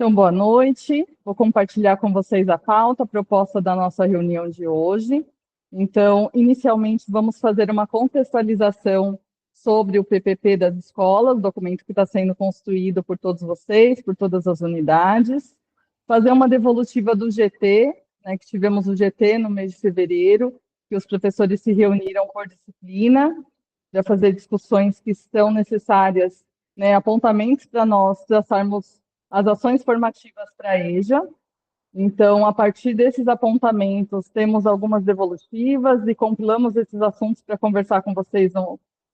Então, boa noite. Vou compartilhar com vocês a pauta, a proposta da nossa reunião de hoje. Então, inicialmente, vamos fazer uma contextualização sobre o PPP das escolas, documento que está sendo construído por todos vocês, por todas as unidades. Fazer uma devolutiva do GT, né, que tivemos o GT no mês de fevereiro, que os professores se reuniram por disciplina, para fazer discussões que são necessárias, né, apontamentos para nós traçarmos as ações formativas para a EJA. Então, a partir desses apontamentos, temos algumas devolutivas e compilamos esses assuntos para conversar com vocês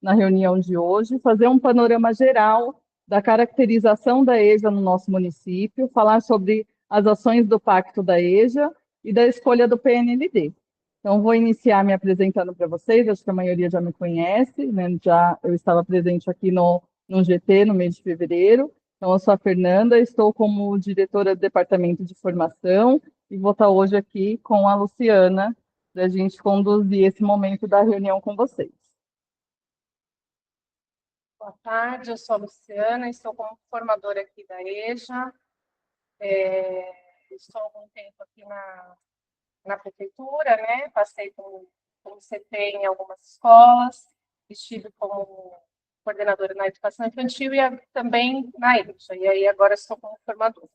na reunião de hoje, fazer um panorama geral da caracterização da EJA no nosso município, falar sobre as ações do Pacto da EJA e da escolha do PNLD. Então, vou iniciar me apresentando para vocês, acho que a maioria já me conhece, né? Eu estava presente aqui no GT no mês de fevereiro. Então, eu sou a Fernanda, estou como diretora do Departamento de Formação e vou estar hoje aqui com a Luciana para a gente conduzir esse momento da reunião com vocês. Boa tarde, eu sou a Luciana, estou como formadora aqui da EJA. Estou há algum tempo aqui na prefeitura, né? Passei como CT em algumas escolas, estive como coordenadora na educação infantil e também na EJA, e aí agora estou como formadora.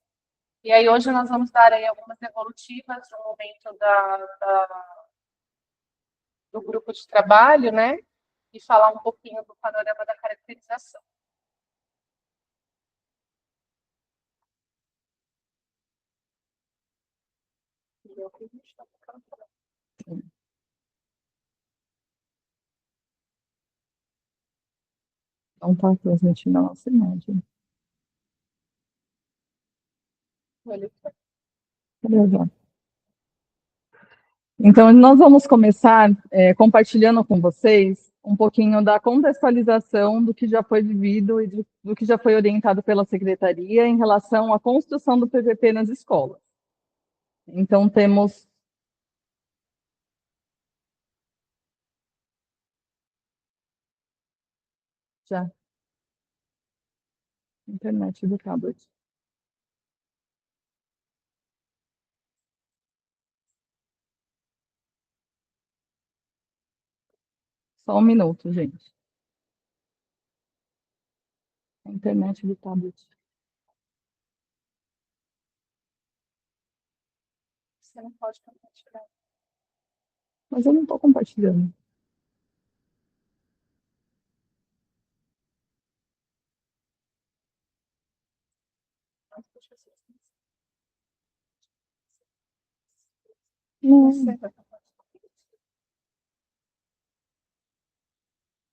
E aí hoje nós vamos dar aí algumas devolutivas no momento do grupo de trabalho, né? E falar um pouquinho do panorama da caracterização. Não está transmitindo a nossa imagem. Beleza. Então, nós vamos começar compartilhando com vocês um pouquinho da contextualização do que já foi vivido e do que já foi orientado pela Secretaria em relação à construção do PPP nas escolas. Então, temos... Já. Internet do tablet. Só um minuto, gente. A internet do tablet. Você não pode compartilhar. Mas eu não estou compartilhando.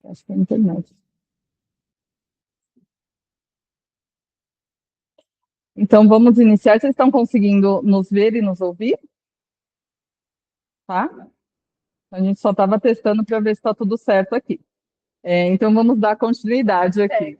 Acho que é a internet. Então, vamos iniciar. Vocês estão conseguindo nos ver e nos ouvir? Tá? A gente só estava testando para ver se está tudo certo aqui. Então, vamos dar continuidade aqui.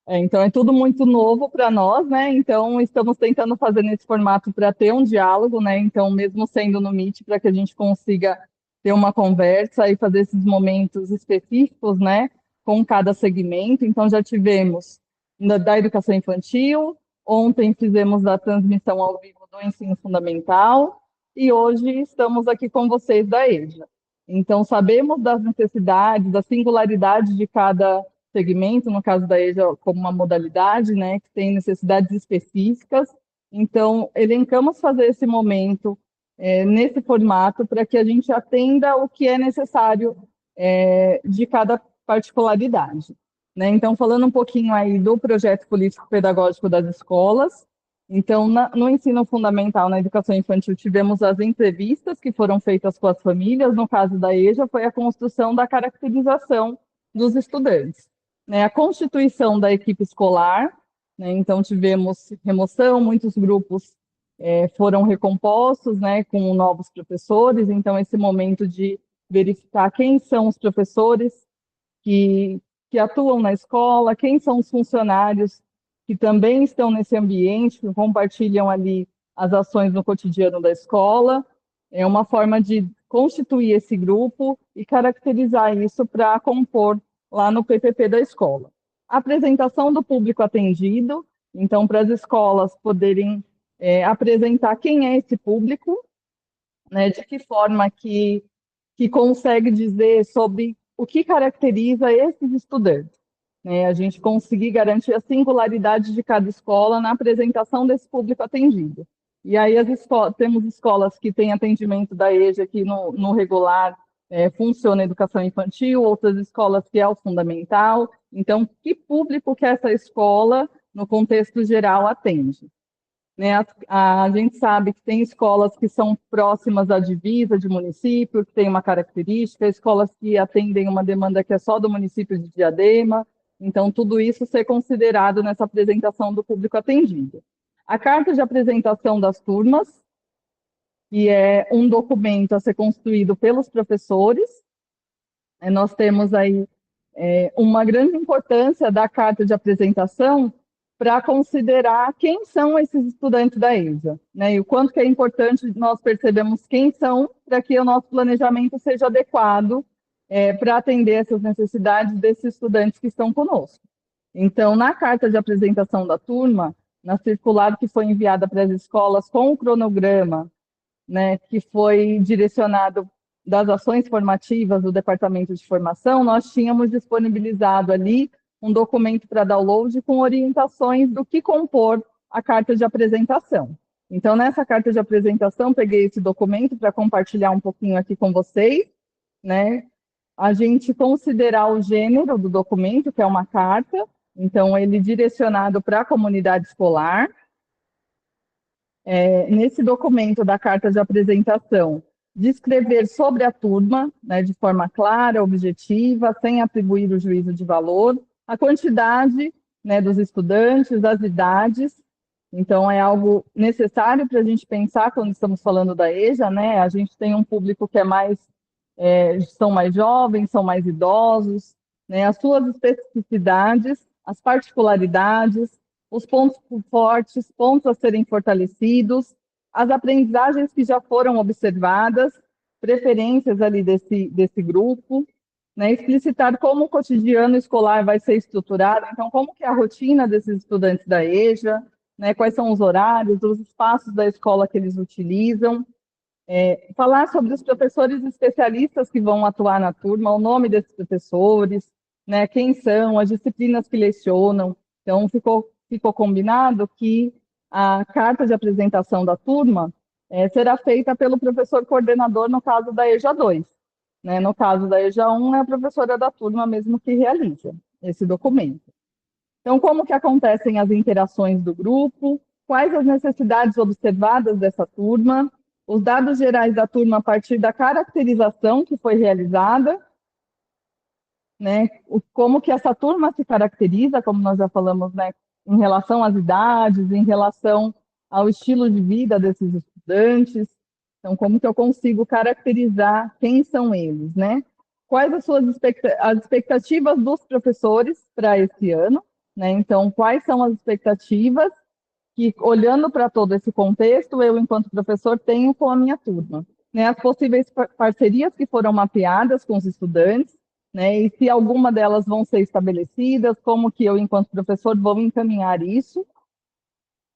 Então, é tudo muito novo para nós, né? Então, estamos tentando fazer nesse formato para ter um diálogo, né? Então, mesmo sendo no Meet, para que a gente consiga ter uma conversa e fazer esses momentos específicos, né? Com cada segmento. Então, já tivemos da educação infantil, ontem fizemos a transmissão ao vivo do ensino fundamental e hoje estamos aqui com vocês da EJA. Então, sabemos das necessidades, da singularidade de cada segmento, no caso da EJA, como uma modalidade, né, que tem necessidades específicas. Então, elencamos fazer esse momento nesse formato para que a gente atenda o que é necessário de cada particularidade. Né? Então, falando um pouquinho aí do projeto político-pedagógico das escolas, então, no ensino fundamental, na educação infantil, tivemos as entrevistas que foram feitas com as famílias. No caso da EJA, foi a construção da caracterização dos estudantes. Né? A constituição da equipe escolar, né? Então, tivemos remoção, muitos grupos foram recompostos, né, com novos professores. Então, esse momento de verificar quem são os professores que atuam na escola, quem são os funcionários que também estão nesse ambiente, que compartilham ali as ações no cotidiano da escola. É uma forma de constituir esse grupo e caracterizar isso para compor lá no PPP da escola. A apresentação do público atendido, Então, para as escolas poderem apresentar quem é esse público, né, de que forma que consegue dizer sobre o que caracteriza esses estudantes, né, a gente conseguir garantir a singularidade de cada escola na apresentação desse público atendido. E aí temos escolas que têm atendimento da EJA, que no regular funciona a educação infantil, outras escolas que é o fundamental. Então, que público que essa escola, no contexto geral, atende? Né, a gente sabe que tem escolas que são próximas à divisa de município, que tem uma característica, escolas que atendem uma demanda que é só do município de Diadema, então tudo isso ser considerado nessa apresentação do público atendido. A carta de apresentação das turmas, que é um documento a ser construído pelos professores, nós temos aí uma grande importância da carta de apresentação para considerar quem são esses estudantes da EJA, né? E o quanto que é importante nós percebemos quem são para que o nosso planejamento seja adequado para atender essas necessidades desses estudantes que estão conosco. Então, na carta de apresentação da turma, na circular que foi enviada para as escolas com o cronograma, né, que foi direcionado das ações formativas do Departamento de Formação, nós tínhamos disponibilizado ali um documento para download com orientações do que compor a carta de apresentação. Então, nessa carta de apresentação, peguei esse documento para compartilhar um pouquinho aqui com vocês, né? A gente considerar o gênero do documento, que é uma carta, então ele direcionado para a comunidade escolar. Nesse documento da carta de apresentação, descrever sobre a turma, né, de forma clara, objetiva, sem atribuir o juízo de valor, a quantidade, né, dos estudantes, as idades. Então, é algo necessário para a gente pensar quando estamos falando da EJA, né? A gente tem um público que são mais jovens, são mais idosos, né? As suas especificidades, as particularidades, os pontos fortes, pontos a serem fortalecidos, as aprendizagens que já foram observadas, preferências ali desse grupo, né? Explicitar como o cotidiano escolar vai ser estruturado, então como que é a rotina desses estudantes da EJA, né? Quais são os horários, os espaços da escola que eles utilizam, falar sobre os professores especialistas que vão atuar na turma, o nome desses professores, né? Quem são, as disciplinas que lecionam. Então, ficou combinado que a carta de apresentação da turma será feita pelo professor coordenador no caso da EJA 2. Né? No caso da EJA 1, é a professora da turma mesmo que realiza esse documento. Então, como que acontecem as interações do grupo, quais as necessidades observadas dessa turma, os dados gerais da turma a partir da caracterização que foi realizada, né? Como que essa turma se caracteriza, como nós já falamos, né? Em relação às idades, em relação ao estilo de vida desses estudantes. Então, como que eu consigo caracterizar quem são eles, né? Quais as as expectativas dos professores para esse ano, né? Então, quais são as expectativas que, olhando para todo esse contexto, eu, enquanto professor, tenho com a minha turma, né? As possíveis parcerias que foram mapeadas com os estudantes, né? E se alguma delas vão ser estabelecidas, como que eu, enquanto professor, vou encaminhar isso.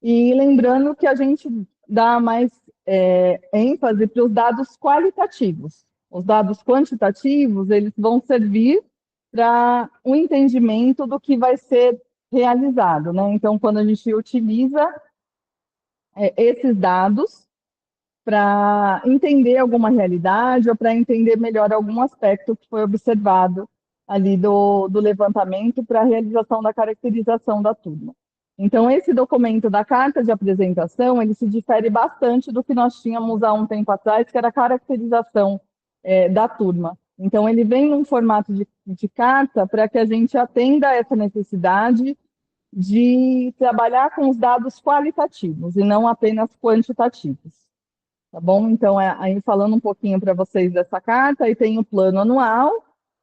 E lembrando que a gente dá mais ênfase para os dados qualitativos. Os dados quantitativos, eles vão servir para um entendimento do que vai ser realizado, né? Então, quando a gente utiliza esses dados para entender alguma realidade ou para entender melhor algum aspecto que foi observado ali do levantamento para a realização da caracterização da turma. Então, esse documento da carta de apresentação, ele se difere bastante do que nós tínhamos há um tempo atrás, que era a caracterização da turma. Então, ele vem num formato de carta para que a gente atenda a essa necessidade de trabalhar com os dados qualitativos e não apenas quantitativos. Tá bom? Então, aí falando um pouquinho para vocês dessa carta, aí tem o plano anual,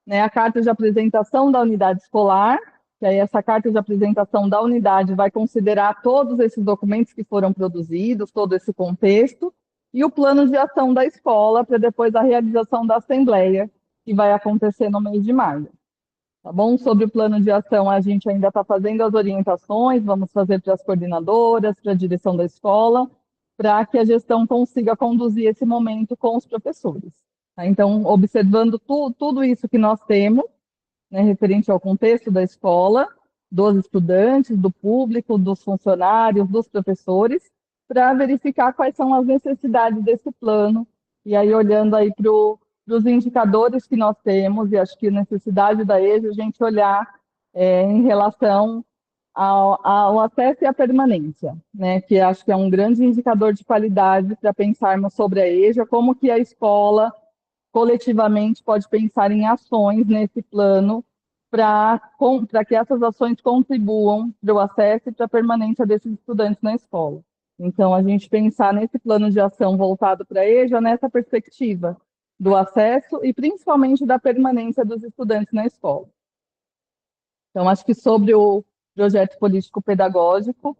né, a carta de apresentação da unidade escolar, que aí essa carta de apresentação da unidade vai considerar todos esses documentos que foram produzidos, todo esse contexto, e o plano de ação da escola para depois a realização da assembleia, que vai acontecer no mês de maio. Tá bom? Sobre o plano de ação, a gente ainda está fazendo as orientações, vamos fazer para as coordenadoras, para a direção da escola, para que a gestão consiga conduzir esse momento com os professores. Tá? Então, observando tudo isso que nós temos, né, referente ao contexto da escola, dos estudantes, do público, dos funcionários, dos professores, para verificar quais são as necessidades desse plano, e aí olhando aí para os indicadores que nós temos, e acho que a necessidade da EJA, a gente olhar em relação ao acesso e à permanência, né, que acho que é um grande indicador de qualidade para pensarmos sobre a EJA, como que a escola coletivamente pode pensar em ações nesse plano para que essas ações contribuam para o acesso e para a permanência desses estudantes na escola. Então, a gente pensar nesse plano de ação voltado para a EJA, nessa perspectiva do acesso e principalmente da permanência dos estudantes na escola. Então, acho que sobre o projeto político-pedagógico,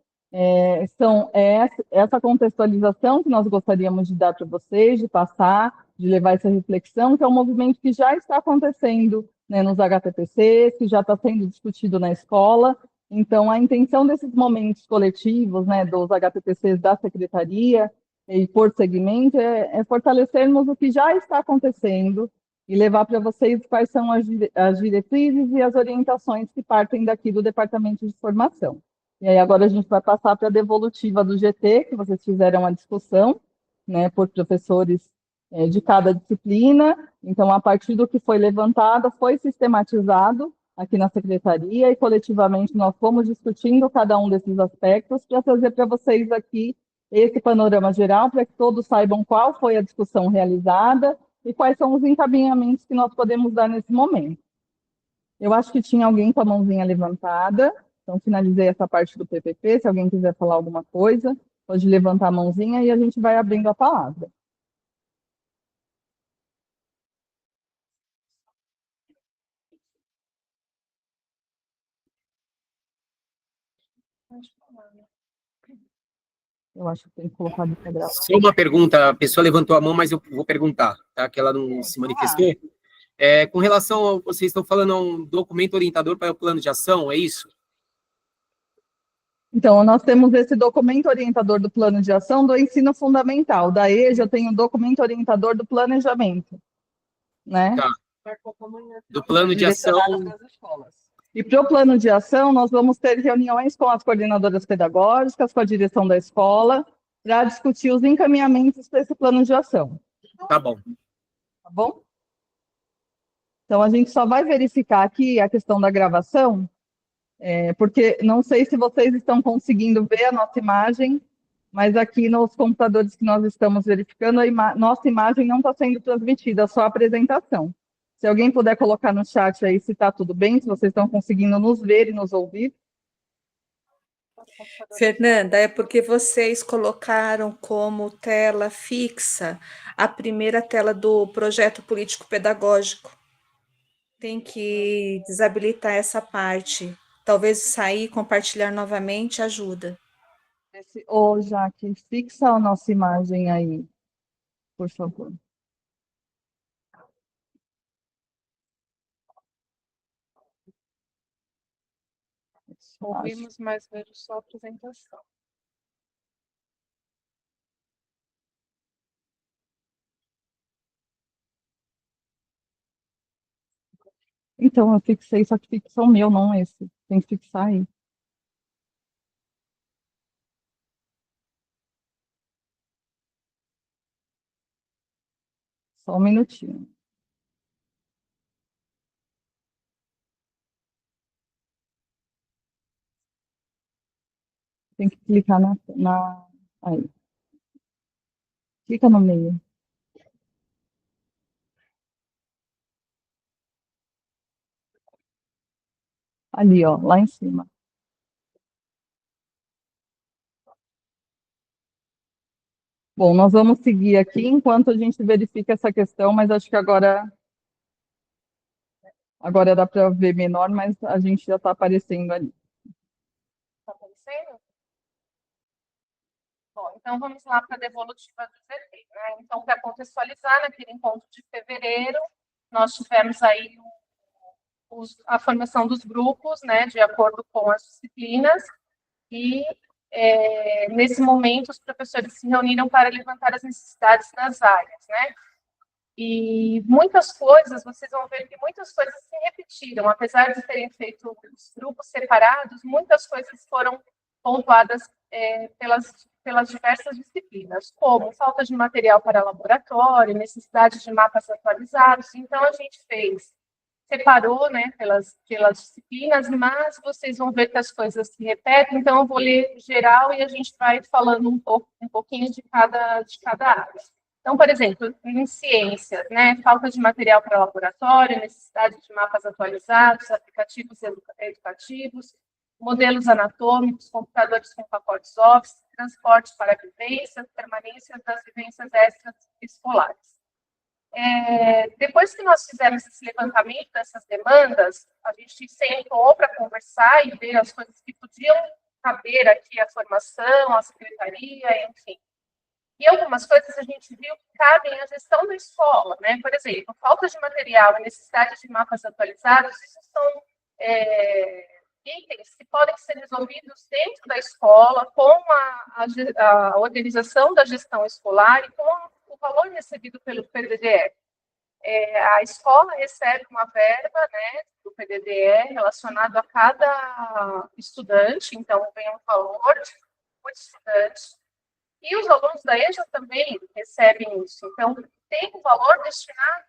essa contextualização que nós gostaríamos de dar para vocês, de passar, de levar essa reflexão, que é um movimento que já está acontecendo, né, nos HTPCs, que já está sendo discutido na escola. Então, a intenção desses momentos coletivos, né, dos HTPCs da Secretaria e por segmento, é fortalecermos o que já está acontecendo e levar para vocês quais são as diretrizes e as orientações que partem daqui do Departamento de Formação. E aí agora a gente vai passar para a devolutiva do GT, que vocês fizeram a discussão, né, por professores de cada disciplina. Então, a partir do que foi levantado, foi sistematizado aqui na Secretaria e coletivamente nós fomos discutindo cada um desses aspectos para trazer para vocês aqui esse panorama geral, para que todos saibam qual foi a discussão realizada e quais são os encaminhamentos que nós podemos dar nesse momento. Eu acho que tinha alguém com a mãozinha levantada, então finalizei essa parte do PPP, se alguém quiser falar alguma coisa, pode levantar a mãozinha e a gente vai abrindo a palavra. Eu acho que tem que colocar de gravar. Só uma pergunta, a pessoa levantou a mão, mas eu vou perguntar, tá? Que ela não se manifestou. Com relação ao, vocês estão falando a um documento orientador para o plano de ação, é isso? Então, nós temos esse documento orientador do plano de ação do ensino fundamental. Da EJA tem o documento orientador do planejamento, né? Tá. Do plano de ação. E para o plano de ação, nós vamos ter reuniões com as coordenadoras pedagógicas, com a direção da escola, para discutir os encaminhamentos para esse plano de ação. Tá bom. Tá bom? Então, a gente só vai verificar aqui a questão da gravação, porque não sei se vocês estão conseguindo ver a nossa imagem, mas aqui nos computadores que nós estamos verificando, nossa imagem não está sendo transmitida, só a apresentação. Se alguém puder colocar no chat aí se está tudo bem, se vocês estão conseguindo nos ver e nos ouvir. Fernanda, é porque vocês colocaram como tela fixa a primeira tela do projeto político-pedagógico. Tem que desabilitar essa parte. Talvez sair e compartilhar novamente ajuda. Ô, Jaque, fixa a nossa imagem aí, por favor. Ouvimos, mas vejo só a apresentação. Então, eu fixei, só que fixa o meu, não esse. Tem que fixar aí. Só um minutinho. Tem que clicar aí. Clica no meio. Ali, ó, lá em cima. Bom, nós vamos seguir aqui enquanto a gente verifica essa questão, mas acho que agora dá para ver menor, mas a gente já está aparecendo ali. Está aparecendo? Bom, então vamos lá para a devolutiva do ZT, né? Então, para contextualizar, naquele encontro de fevereiro, nós tivemos aí a formação dos grupos, né, de acordo com as disciplinas, e nesse momento os professores se reuniram para levantar as necessidades das áreas, né? E muitas coisas, vocês vão ver que muitas coisas se repetiram, apesar de terem feito os grupos separados, muitas coisas foram pontuadas pelas diversas disciplinas, como falta de material para laboratório, necessidade de mapas atualizados. Então, a gente separou, né, pelas disciplinas, mas vocês vão ver que as coisas se repetem, então eu vou ler geral e a gente vai falando um pouquinho de cada área. Então, por exemplo, em ciências, né, falta de material para laboratório, necessidade de mapas atualizados, aplicativos educativos, modelos anatômicos, computadores com pacotes Office, transporte para vivências, permanência das vivências extraescolares. Depois que nós fizemos esse levantamento dessas demandas, a gente sentou para conversar e ver as coisas que podiam caber aqui, a formação, a secretaria, enfim. E algumas coisas a gente viu que cabem à gestão da escola, né? Por exemplo, falta de material e necessidade de mapas atualizados, isso são itens que podem ser resolvidos dentro da escola com a organização da gestão escolar e com o valor recebido pelo PDDE. A escola recebe uma verba, né, do PDDE relacionado a cada estudante, então vem um valor por estudante. E os alunos da EJA também recebem isso. Então, tem um valor destinado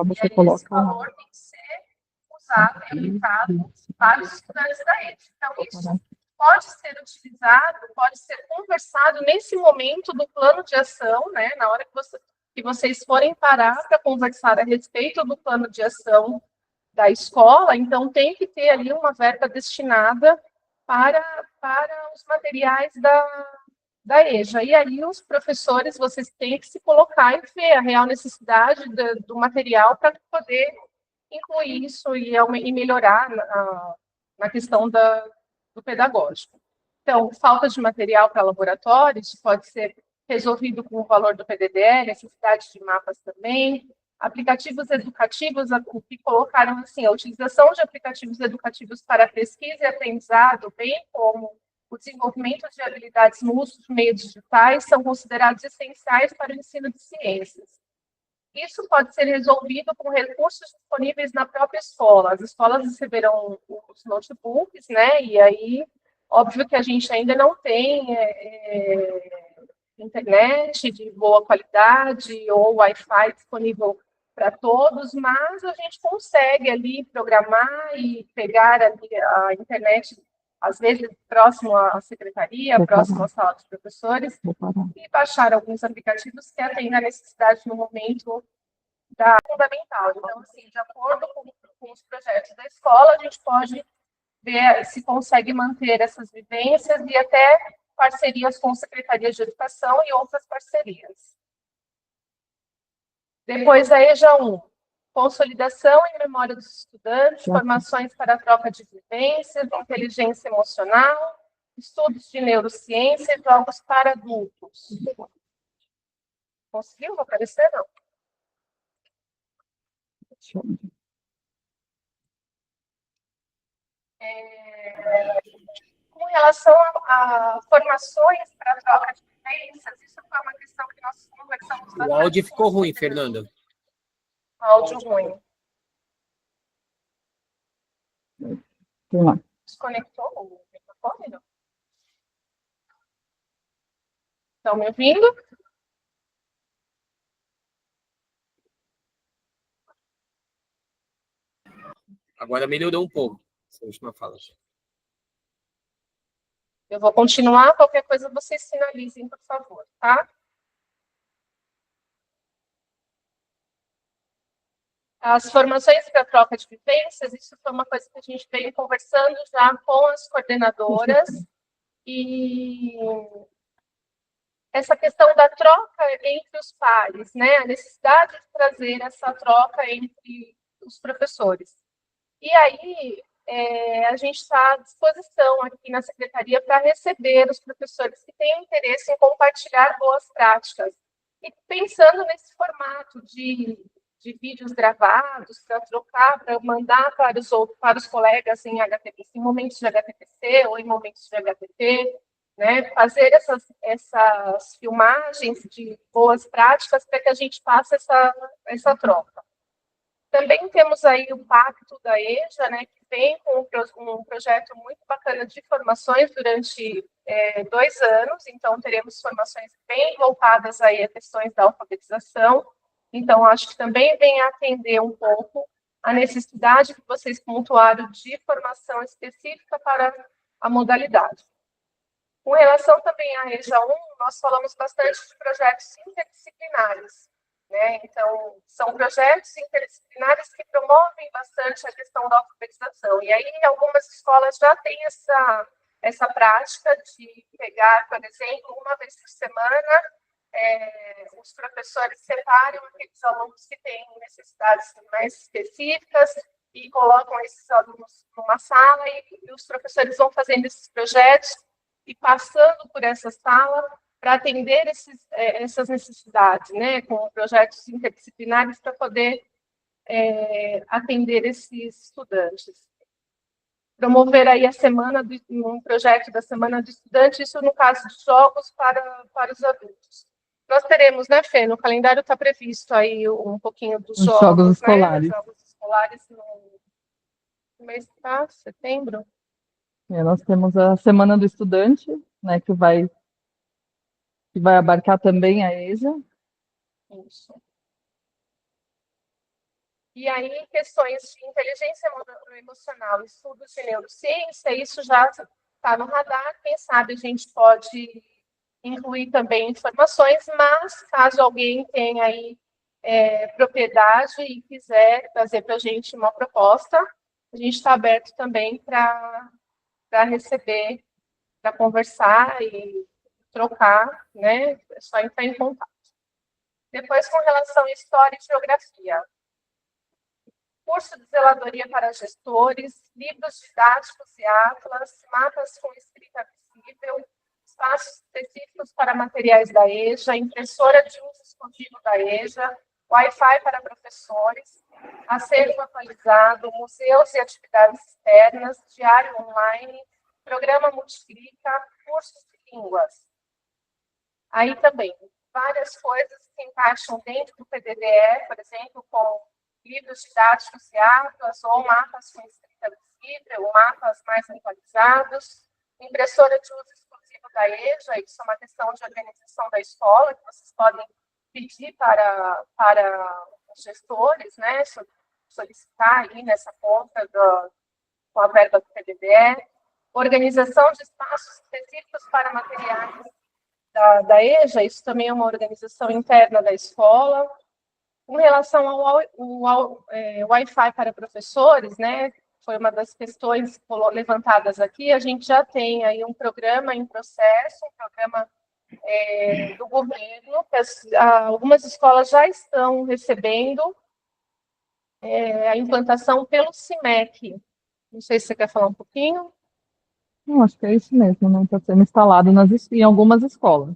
você coloca. Esse valor tem que ser usado e aplicado para os estudantes da EJA. Então, isso pode ser utilizado, pode ser conversado nesse momento do plano de ação, né, na hora que vocês forem parar para conversar a respeito do plano de ação da escola, então tem que ter ali uma verba destinada para os materiais da EJA. E aí os professores, vocês têm que se colocar e ver a real necessidade do material para poder incluir isso e melhorar na questão do pedagógico. Então, falta de material para laboratórios pode ser resolvido com o valor do PDDE, necessidade de mapas também. Aplicativos educativos, o que colocaram assim, a utilização de aplicativos educativos para pesquisa e aprendizado, bem como o desenvolvimento de habilidades no uso de meios digitais, são considerados essenciais para o ensino de ciências. Isso pode ser resolvido com recursos disponíveis na própria escola. As escolas receberão os notebooks, né? E aí, óbvio que a gente ainda não tem internet de boa qualidade ou Wi-Fi disponível para todos, mas a gente consegue ali programar e pegar ali a internet, às vezes próximo à secretaria, próximo à sala dos professores, e baixar alguns aplicativos que atendem à necessidade no momento fundamental. Então, assim, de acordo com os projetos da escola, a gente pode ver se consegue manter essas vivências e até parcerias com secretarias de educação e outras parcerias. Depois da EJA 1, consolidação em memória dos estudantes, formações para a troca de vivências, inteligência emocional, estudos de neurociência e jogos para adultos. Conseguiu aparecer, não? Com relação a formações para a troca de vivências, isso foi uma questão que nós conversamos bastante. O áudio ficou ruim, Fernanda. Áudio ruim. Desconectou o microfone, não? Estão me ouvindo? Agora melhorou um pouco. Essa última fala. Eu vou continuar, qualquer coisa vocês sinalizem, por favor, tá? As formações para troca de vivências, isso foi uma coisa que a gente veio conversando já com as coordenadoras, e essa questão da troca entre os pares, né? A necessidade de trazer essa troca entre os professores. E aí, a gente está à disposição aqui na secretaria para receber os professores que têm interesse em compartilhar boas práticas. E pensando nesse formato de de vídeos gravados para trocar, para mandar para os colegas em HTTP, em momentos de HTTC ou em momentos de HTT, né? Fazer essas filmagens de boas práticas para que a gente faça essa troca. Também temos aí o Pacto da EJA, né, que vem com um projeto muito bacana de formações durante 2 anos, então teremos formações bem voltadas aí a questões da alfabetização, então acho que também vem atender um pouco a necessidade que vocês pontuaram de formação específica para a modalidade. Com relação também à EJA 1, nós falamos bastante de projetos interdisciplinares, né? Então, são projetos interdisciplinares que promovem bastante a questão da alfabetização. E aí, algumas escolas já têm essa prática de pegar, por exemplo, uma vez por semana, os professores separam aqueles alunos que têm necessidades mais específicas e colocam esses alunos numa sala e os professores vão fazendo esses projetos e passando por essa sala para atender essas necessidades, né, com projetos interdisciplinares para poder atender esses estudantes. Promover aí um projeto da Semana do Estudante, isso no caso de jogos para os adultos. Nós teremos, né, Fê, no calendário está previsto aí um pouquinho dos jogos escolares. Né, jogos escolares no mês de setembro. Nós temos a Semana do Estudante, né, que vai abarcar também a EJA. Isso. E aí, questões de inteligência emocional, estudos de neurociência, isso já está no radar. Quem sabe a gente pode incluir também informações, mas caso alguém tenha aí propriedade e quiser trazer para a gente uma proposta, a gente está aberto também para receber, para conversar e trocar, né? É só entrar em contato. Depois, com relação à história e geografia. Curso de zeladoria para gestores, livros didáticos e atlas, mapas com escrita visível, espaços específicos para materiais da EJA, impressora de uso exclusivo da EJA, Wi-Fi para professores, acervo atualizado, museus e atividades externas, diário online, programa multiplica, cursos de línguas. Aí também, várias coisas que encaixam dentro do PDDE, por exemplo, com livros didáticos e atlas, ou mapas com escrita visível, ou mapas mais atualizados, impressora de uso exclusivo da EJA, isso é uma questão de organização da escola, que vocês podem pedir para os gestores, né, solicitar aí nessa conta com a verba do PDDE, organização de espaços específicos para materiais da EJA, isso também é uma organização interna da escola. Com relação ao Wi-Fi para professores, né, foi uma das questões levantadas aqui, a gente já tem aí um programa em processo, um programa do governo, que algumas escolas já estão recebendo a implantação pelo CIMEC. Não sei se você quer falar um pouquinho. Não, acho que é isso mesmo, não está sendo instalado em algumas escolas.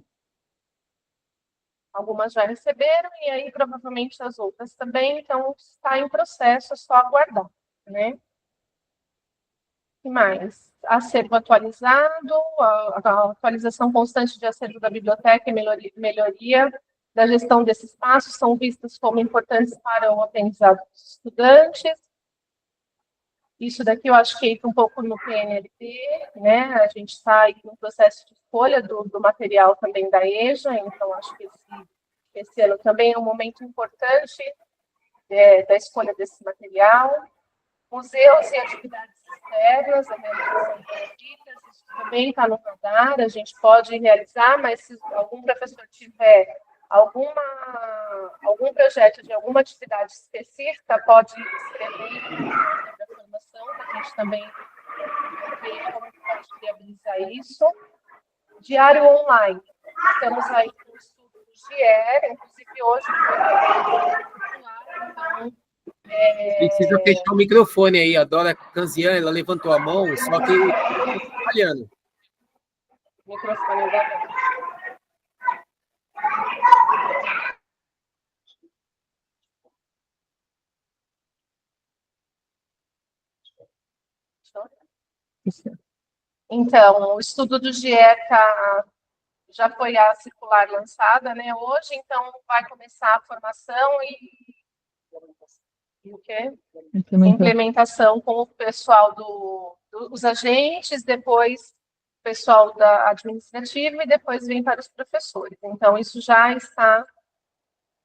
Algumas já receberam, e aí provavelmente as outras também, então está em processo, é só aguardar, né? E mais? Acervo atualizado, a atualização constante de acervo da biblioteca e melhoria da gestão desse espaço são vistas como importantes para o aprendizado dos estudantes. Isso daqui eu acho que entra um pouco no PNLD, né? A gente está aí no processo de escolha do material também da EJA, então acho que esse ano também é um momento importante da escolha desse material. Museus e atividades externas, a realização de visitas, isso também está no radar, a gente pode realizar, mas se algum professor tiver algum projeto de alguma atividade específica, pode escrever na formação, para a gente também ver como pode viabilizar isso. Diário online. Estamos aí com o estudo do GIER, inclusive hoje foi então Precisa fechar o microfone aí. A Dora Canzian, ela levantou a mão, só que está falhando. Microfone da Então, o estudo do GIECA já foi a circular lançada, né, hoje, então vai começar a formação e o quê? Implementação com o pessoal dos agentes, depois o pessoal da administrativa e depois vem para os professores. Então, isso já está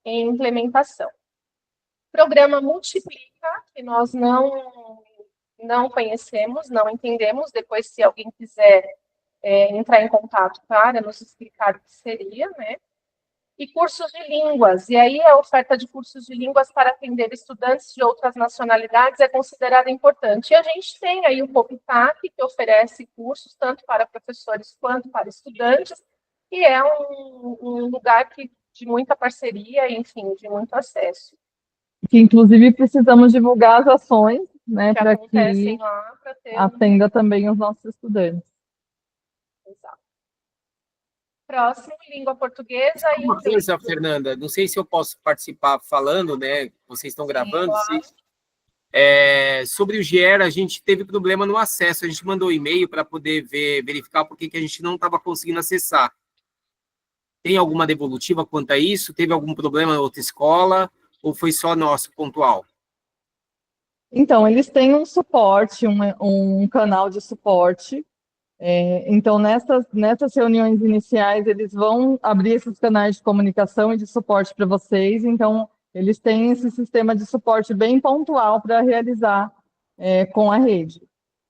em implementação. Programa Multiplica, que nós não conhecemos, não entendemos. Depois, se alguém quiser entrar em contato para nos explicar o que seria, né? E cursos de línguas. E aí a oferta de cursos de línguas para atender estudantes de outras nacionalidades é considerada importante. E a gente tem aí o POPITAC, que oferece cursos tanto para professores quanto para estudantes, e é um lugar de muita parceria, enfim, de muito acesso. Que, inclusive, precisamos divulgar as ações, né, para que lá, atenda também os nossos estudantes. Exato. Próximo, língua portuguesa. Uma coisa, Fernanda, não sei se eu posso participar falando, né? Vocês estão gravando. Claro. Sobre o GER, a gente teve problema no acesso. A gente mandou e-mail para poder verificar por que a gente não estava conseguindo acessar. Tem alguma devolutiva quanto a isso? Teve algum problema na outra escola? Ou foi só nosso, pontual? Então, eles têm um suporte, um canal de suporte. Então, nessas reuniões iniciais, eles vão abrir esses canais de comunicação e de suporte para vocês. Então, eles têm esse sistema de suporte bem pontual para realizar com a rede.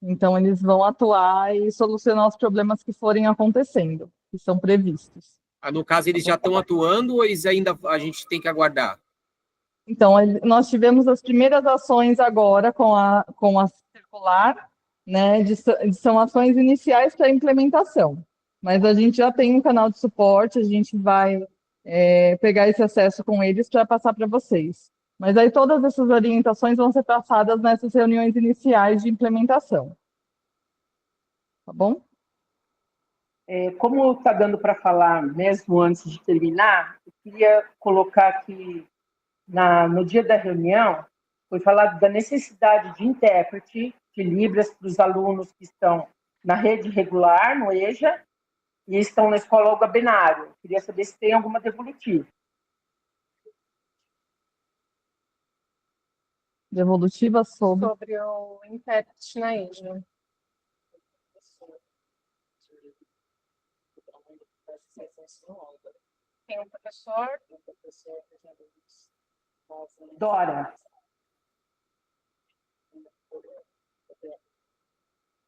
Então, eles vão atuar e solucionar os problemas que forem acontecendo, que são previstos. No caso, eles já estão atuando ou a gente tem que aguardar? Então, nós tivemos as primeiras ações agora com a circular, né? São ações iniciais para implementação. Mas a gente já tem um canal de suporte, a gente vai pegar esse acesso com eles para passar para vocês. Mas aí todas essas orientações vão ser passadas nessas reuniões iniciais de implementação. Tá bom? Como está dando para falar mesmo antes de terminar, eu queria colocar aqui, no dia da reunião, foi falado da necessidade de intérprete de Libras para os alunos que estão na rede regular, no EJA, e estão na escola Olga Benário. Queria saber se tem alguma devolutiva. Devolutiva sobre o intérprete na EJA. Tem um professor. Dora.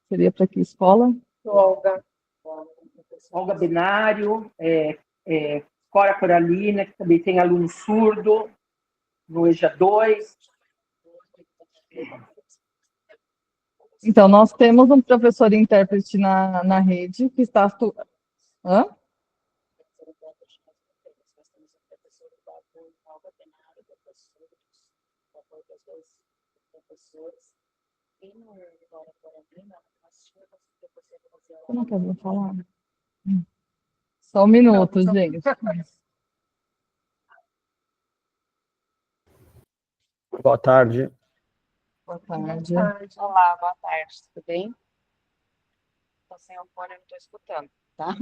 Seria para que escola? Olga. Olga Benário, Cora Coralina, que também tem aluno surdo, no EJA 2. Então, nós temos um professor intérprete na rede que está... Hã? Você não quer me falar? Só um minuto, gente. Boa tarde. Boa tarde. Olá, boa tarde, tudo bem? Estou sem o fone, não estou escutando, tá?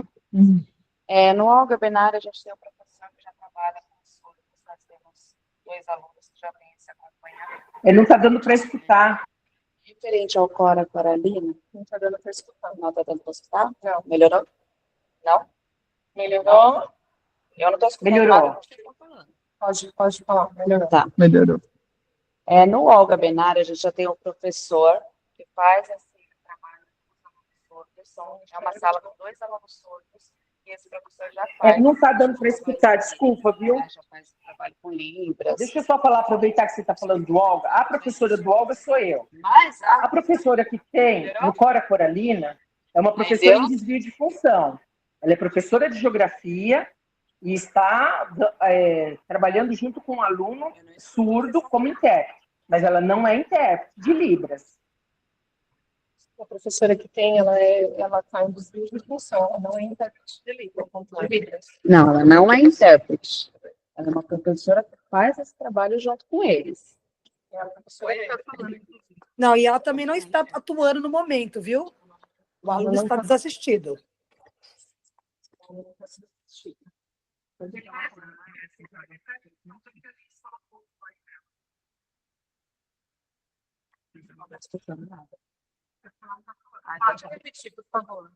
No Olga Benário, a gente tem um professor que já trabalha com surdos, nós temos 2 alunos que já têm esse acompanhamento. Não está dando para escutar. Referente ao Cora Coralina, Não está dando para escutar. não está dando para escutar? Não. Melhorou? Não? Melhorou? Eu não estou escutando Melhorou. nada que vocês estão falando. Pode falar. Melhorou. Tá. Melhorou. No Olga Benário, a gente já tem um professor que faz esse trabalho com os alunos surdos. É uma sala com 2 alunos surdos, e esse professor já faz. Não está dando para escutar, desculpa, viu? Já faz trabalho com Libras. Deixa eu só falar, aproveitar que você está falando do Olga. A professora do Olga sou eu. Mas A professora que tem no Cora Coralina é uma professora em desvio de função. Ela é professora de geografia e está trabalhando junto com um aluno surdo como intérprete. Mas ela não é intérprete de Libras. A professora que tem, ela está em desvio de função, ela não é intérprete de Libras. não, ela não é intérprete. Ela é uma professora que faz esse trabalho junto com eles. É a professora que está falando. Não, e ela também não está atuando no momento, viu? O aluno está desassistido. Pode repetir, por favor.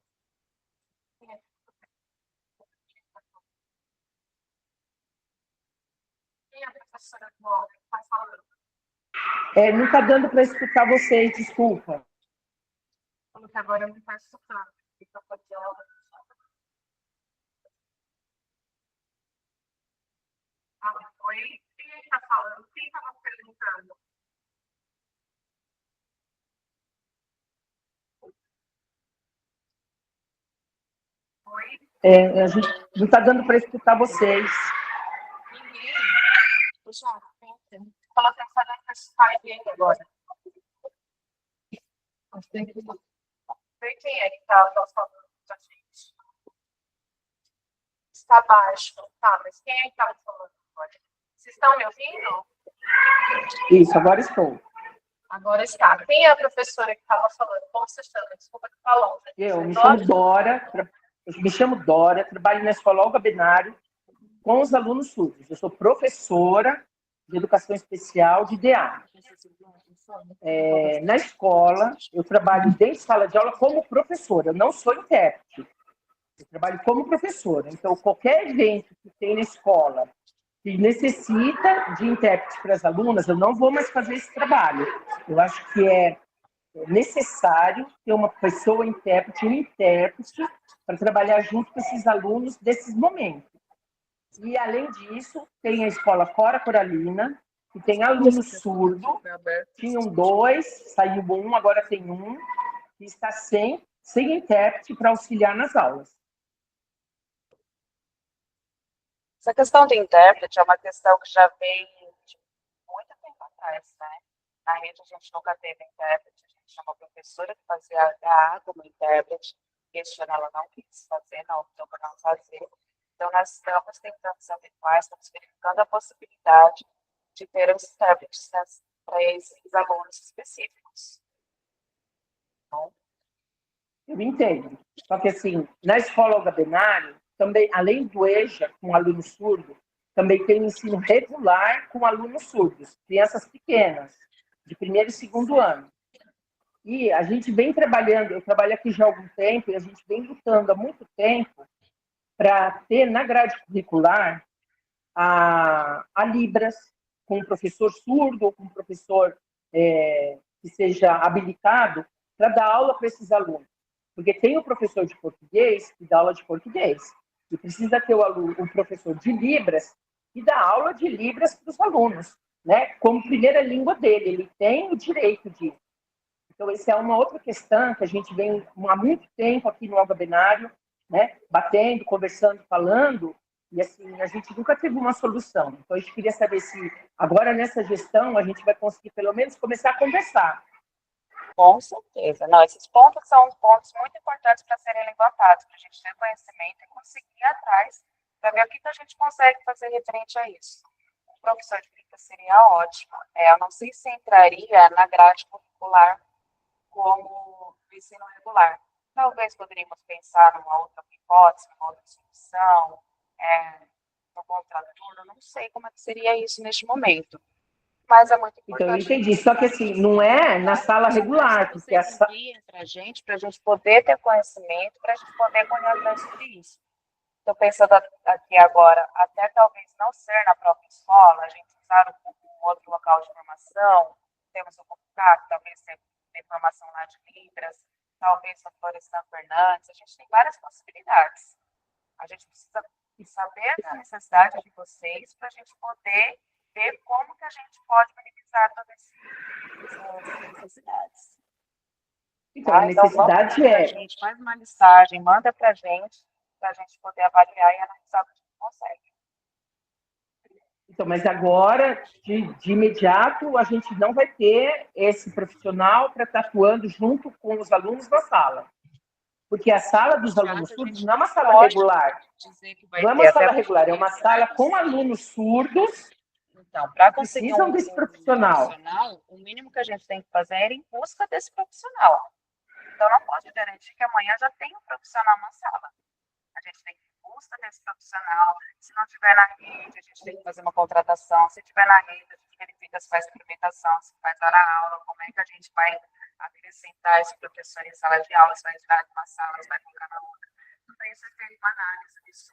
Quem é a professora que está falando? Não está dando para escutar vocês, desculpa. Como que agora não está escutando? Fica com a tela. Oi? Quem está falando? Quem estava perguntando? Oi? A gente não está dando para escutar vocês. Ninguém. Puxa, coloca essa nessa Skype aí agora. Tem que ver quem é que está falando com a gente. Está baixo, tá? Mas quem é que estava falando agora? Vocês estão me ouvindo? Isso, agora estou. Agora está. Quem é a professora que estava falando? Como você chama? Desculpa que está longe. Eu me chamo Dora, trabalho na Escola Olga Benário com os alunos surdos. Eu sou professora de Educação Especial de DA. Na escola, eu trabalho dentro de sala de aula como professora, eu não sou intérprete. Eu trabalho como professora. Então, qualquer evento que tem na escola que necessita de intérprete para as alunas, eu não vou mais fazer esse trabalho. Eu acho que é necessário ter uma pessoa intérprete, um intérprete, para trabalhar junto com esses alunos desses momentos. E, além disso, tem a Escola Cora Coralina, que tem aluno surdo, tinham 2, saiu um, agora tem um, que está sem intérprete para auxiliar nas aulas. Essa questão de intérprete é uma questão que já vem de muito tempo atrás, né? Na rede a gente nunca teve intérprete, a gente chamou a professora que fazia a como intérprete, este ano ela não quis fazer, não optou por não fazer. Então, nós estamos tentando se adequar, estamos verificando a possibilidade de ter os intérpretes para esses alunos específicos. Bom. Eu entendo. Só que, assim, na Escola Olga Benário, também, além do EJA, com aluno surdo, também tem ensino regular com alunos surdos, crianças pequenas, de primeiro e segundo ano. E a gente vem trabalhando, eu trabalho aqui já há algum tempo, e a gente vem lutando há muito tempo para ter na grade curricular a Libras, com um professor surdo ou com um professor que seja habilitado para dar aula para esses alunos. Porque tem o professor de português que dá aula de português, e precisa ter o professor de Libras que dá aula de Libras para os alunos, né? Como primeira língua dele, ele tem o direito disso. Então, essa é uma outra questão que a gente vem há muito tempo aqui no Olga Benário, né? Batendo, conversando, falando, e assim, a gente nunca teve uma solução. Então, a gente queria saber se agora nessa gestão a gente vai conseguir pelo menos começar a conversar. Com certeza. Não, esses pontos são pontos muito importantes para serem levantados, para a gente ter conhecimento e conseguir ir atrás para ver o que a gente consegue fazer referente a isso. O professor de Libras seria ótimo. Eu não sei se entraria na grade curricular como ensino regular. Talvez poderíamos pensar numa outra hipótese, numa outra solução, no contraturno, não sei como é que seria isso neste momento. Mas é muito importante. Então, eu entendi. Só que, assim, não é na sala regular. Porque para a gente poder ter conhecimento, para a gente poder correr atrás sobre isso. Estou pensando aqui agora, até talvez não ser na própria escola, a gente usar um outro local de formação, temos o Contato, talvez ter formação lá de Libras, talvez a Florestan Fernandes, a gente tem várias possibilidades. A gente precisa saber da necessidade de vocês para a gente poder ver como que a gente pode minimizar todas essas necessidades. Então, a necessidade a gente faz uma listagem, manda para a gente poder avaliar e analisar o que a gente consegue. Então, mas agora, de imediato, a gente não vai ter esse profissional para estar atuando junto com os alunos na sala. Porque a sala dos alunos surdos não é uma sala regular. Não é uma sala regular, é uma sala com alunos surdos. Então, para conseguir precisam desse profissional. O mínimo que a gente tem que fazer é ir em busca desse profissional. Então, não posso garantir que amanhã já tenha um profissional na sala. A gente tem que ir em busca desse profissional. Se não tiver na rede, a gente tem que fazer uma contratação. Se tiver na rede, a gente verifica se faz implementação, se faz hora-aula, como é que a gente vai acrescentar esse professor em sala de aula, se vai tirar de uma sala, se vai colocar na outra. Tudo isso é uma análise disso.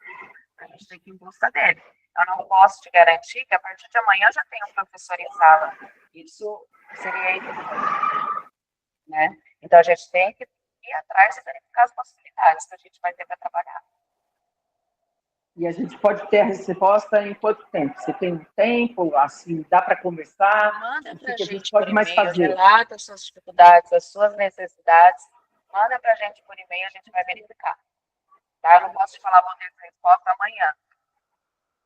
A gente tem que ir em busca dele. Eu não posso te garantir que a partir de amanhã já tenha um professor em sala. Isso seria, né? Então, a gente tem que ir atrás e verificar as possibilidades que a gente vai ter para trabalhar. E a gente pode ter a resposta em quanto tempo? Você tem um tempo, assim, dá para conversar? Manda para O que a gente por pode mais e-mail, fazer? relata as suas dificuldades, as suas necessidades. Manda para a gente por e-mail, a gente vai verificar. Tá? Eu não posso te falar, vou ter essa resposta amanhã.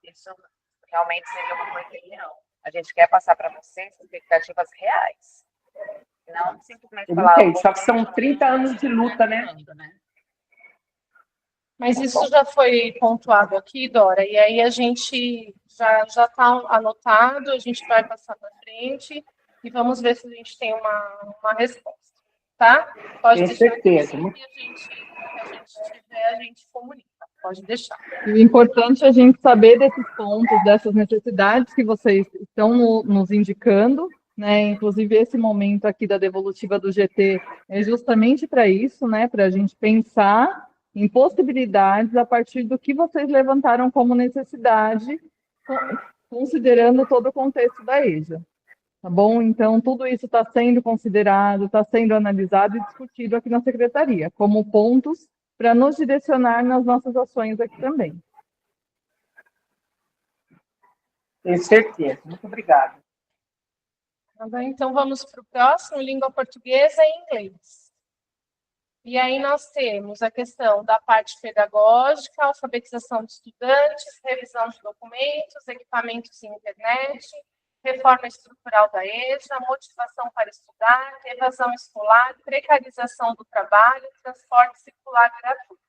Isso realmente seria uma coisa irreal. A gente quer passar para vocês expectativas reais. Não simplesmente falar... Só que são 30 anos de luta, né? Mas isso já foi pontuado aqui, Dora, e aí a gente já está anotado, a gente vai passar para frente e vamos ver se a gente tem uma resposta, tá? Pode Tenho deixar certeza. que a gente comunica, pode deixar. E o importante é a gente saber desses pontos, dessas necessidades que vocês estão nos indicando, né? Inclusive, esse momento aqui da devolutiva do GT é justamente para isso, né? Para a gente pensar em possibilidades a partir do que vocês levantaram como necessidade, considerando todo o contexto da EJA. Tá bom? Então, tudo isso está sendo considerado, está sendo analisado e discutido aqui na Secretaria, como pontos para nos direcionar nas nossas ações aqui também. Tenho certeza. Muito obrigada. Então, vamos para o próximo, língua portuguesa e inglês. E aí nós temos a questão da parte pedagógica, alfabetização de estudantes, revisão de documentos, equipamentos e internet, reforma estrutural da EJA, motivação para estudar, evasão escolar, precarização do trabalho, transporte circular gratuito.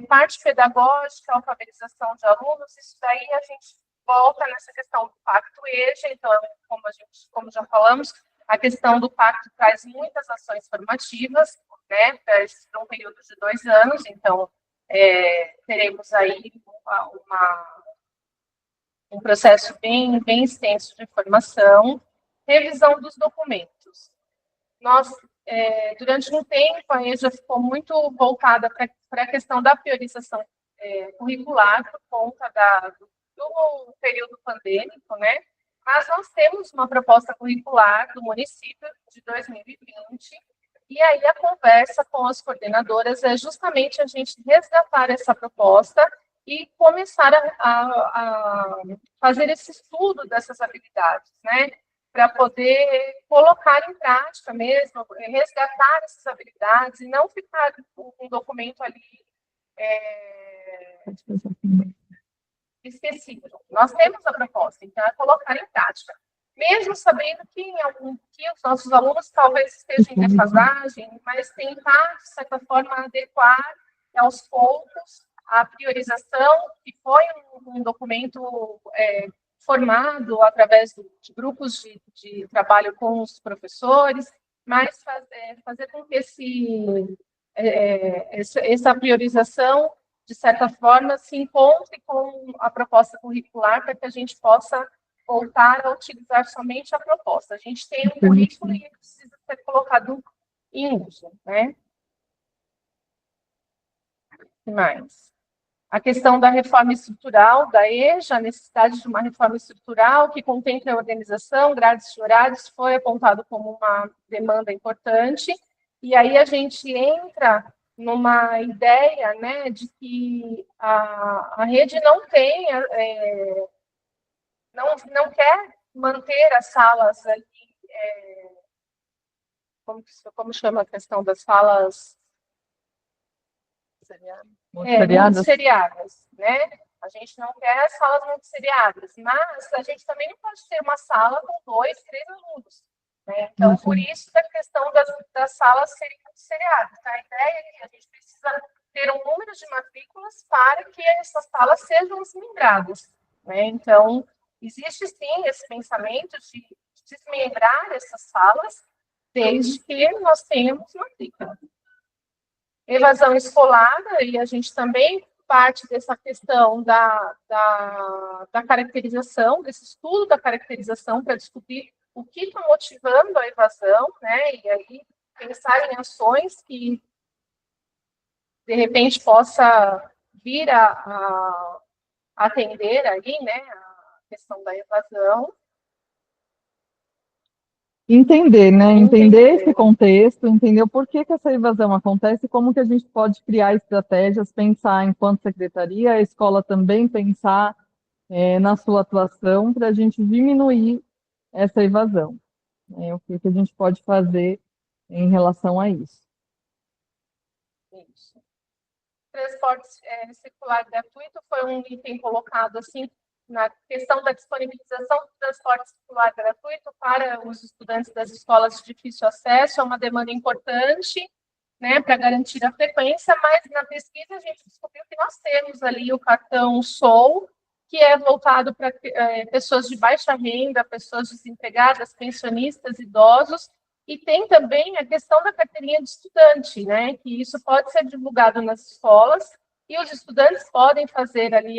Parte pedagógica, alfabetização de alunos, isso daí a gente volta nessa questão do Pacto EJA, então, como já falamos, a questão do Pacto traz muitas ações formativas, né, para um período de 2 anos, então, teremos aí um processo bem extenso de formação, revisão dos documentos. Nós, durante um tempo, a EJA ficou muito voltada para a questão da priorização curricular, por conta do período pandêmico, né? Mas nós temos uma proposta curricular do município de 2020, e aí a conversa com as coordenadoras é justamente a gente resgatar essa proposta e começar a fazer esse estudo dessas habilidades, né? Para poder colocar em prática mesmo, resgatar essas habilidades e não ficar um documento ali esquecido. Nós temos a proposta, então é colocar em prática. Mesmo sabendo que os nossos alunos talvez estejam em defasagem, mas tentar, de certa forma, adequar aos poucos a priorização, que foi um documento formado através de grupos de trabalho com os professores, mas fazer com que essa priorização, de certa forma, se encontre com a proposta curricular para que a gente possa voltar a utilizar somente a proposta. A gente tem um currículo e ele precisa ser colocado em uso, né? O que mais? A questão da reforma estrutural da EJA, a necessidade de uma reforma estrutural que contemple a organização, grades de horários, foi apontado como uma demanda importante, e aí a gente entra numa ideia, né, de que a rede não tem, não quer manter as salas ali, como chama a questão das salas? Muito seriadas, né? A gente não quer salas muito seriadas, mas a gente também não pode ter uma sala com 2, 3 alunos, né? Então, por isso a questão das salas serem muito seriadas, tá? A ideia é que a gente precisa ter um número de matrículas para que essas salas sejam desmembradas, né? Então, existe sim esse pensamento de desmembrar essas salas, desde que nós tenhamos matrícula. Evasão escolar, e a gente também parte dessa questão da caracterização, desse estudo da caracterização, para descobrir o que está motivando a evasão, né? E aí pensar em ações que, de repente, possa vir a atender aí, né, a questão da evasão. Entender, né? Entender esse contexto, entender o porquê que essa evasão acontece, como que a gente pode criar estratégias, pensar enquanto secretaria, a escola também pensar na sua atuação para a gente diminuir essa evasão. O que que a gente pode fazer em relação a isso. Isso. Transporte circular gratuito foi um item colocado assim na questão da disponibilização do transporte circular gratuito para os estudantes das escolas de difícil acesso, é uma demanda importante, né, para garantir a frequência, mas na pesquisa a gente descobriu que nós temos ali o cartão SOL, que é voltado para pessoas de baixa renda, pessoas desempregadas, pensionistas, idosos, e tem também a questão da carteirinha de estudante, né, que isso pode ser divulgado nas escolas, e os estudantes podem fazer ali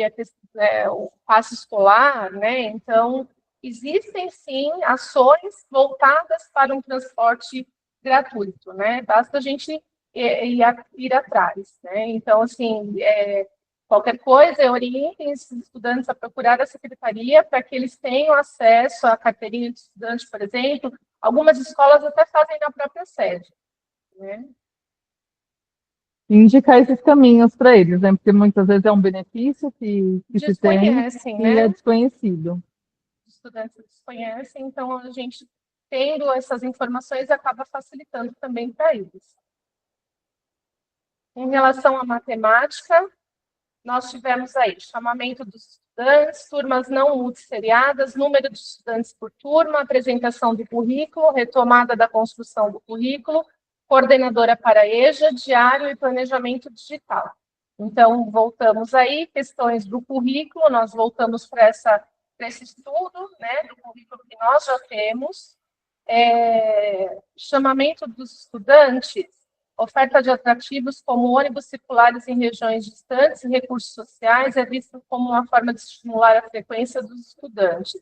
o passe escolar, né? Então, existem sim ações voltadas para um transporte gratuito, né? Basta a gente ir atrás, né? Então, assim, qualquer coisa, orientem esses estudantes a procurar a secretaria para que eles tenham acesso à carteirinha de estudante, por exemplo. Algumas escolas até fazem na própria sede, né? Indicar esses caminhos para eles, né? Porque muitas vezes é um benefício que se tem Desconhecem, e né? é desconhecido. Os estudantes desconhecem, então a gente, tendo essas informações, acaba facilitando também para eles. Em relação à matemática, nós tivemos aí chamamento dos estudantes, turmas não multisseriadas, número de estudantes por turma, apresentação do currículo, retomada da construção do currículo, coordenadora para EJA, diário e planejamento digital. Então, voltamos aí, questões do currículo, nós voltamos para esse estudo, né, do currículo que nós já temos, chamamento dos estudantes, oferta de atrativos como ônibus circulares em regiões distantes e recursos sociais é visto como uma forma de estimular a frequência dos estudantes.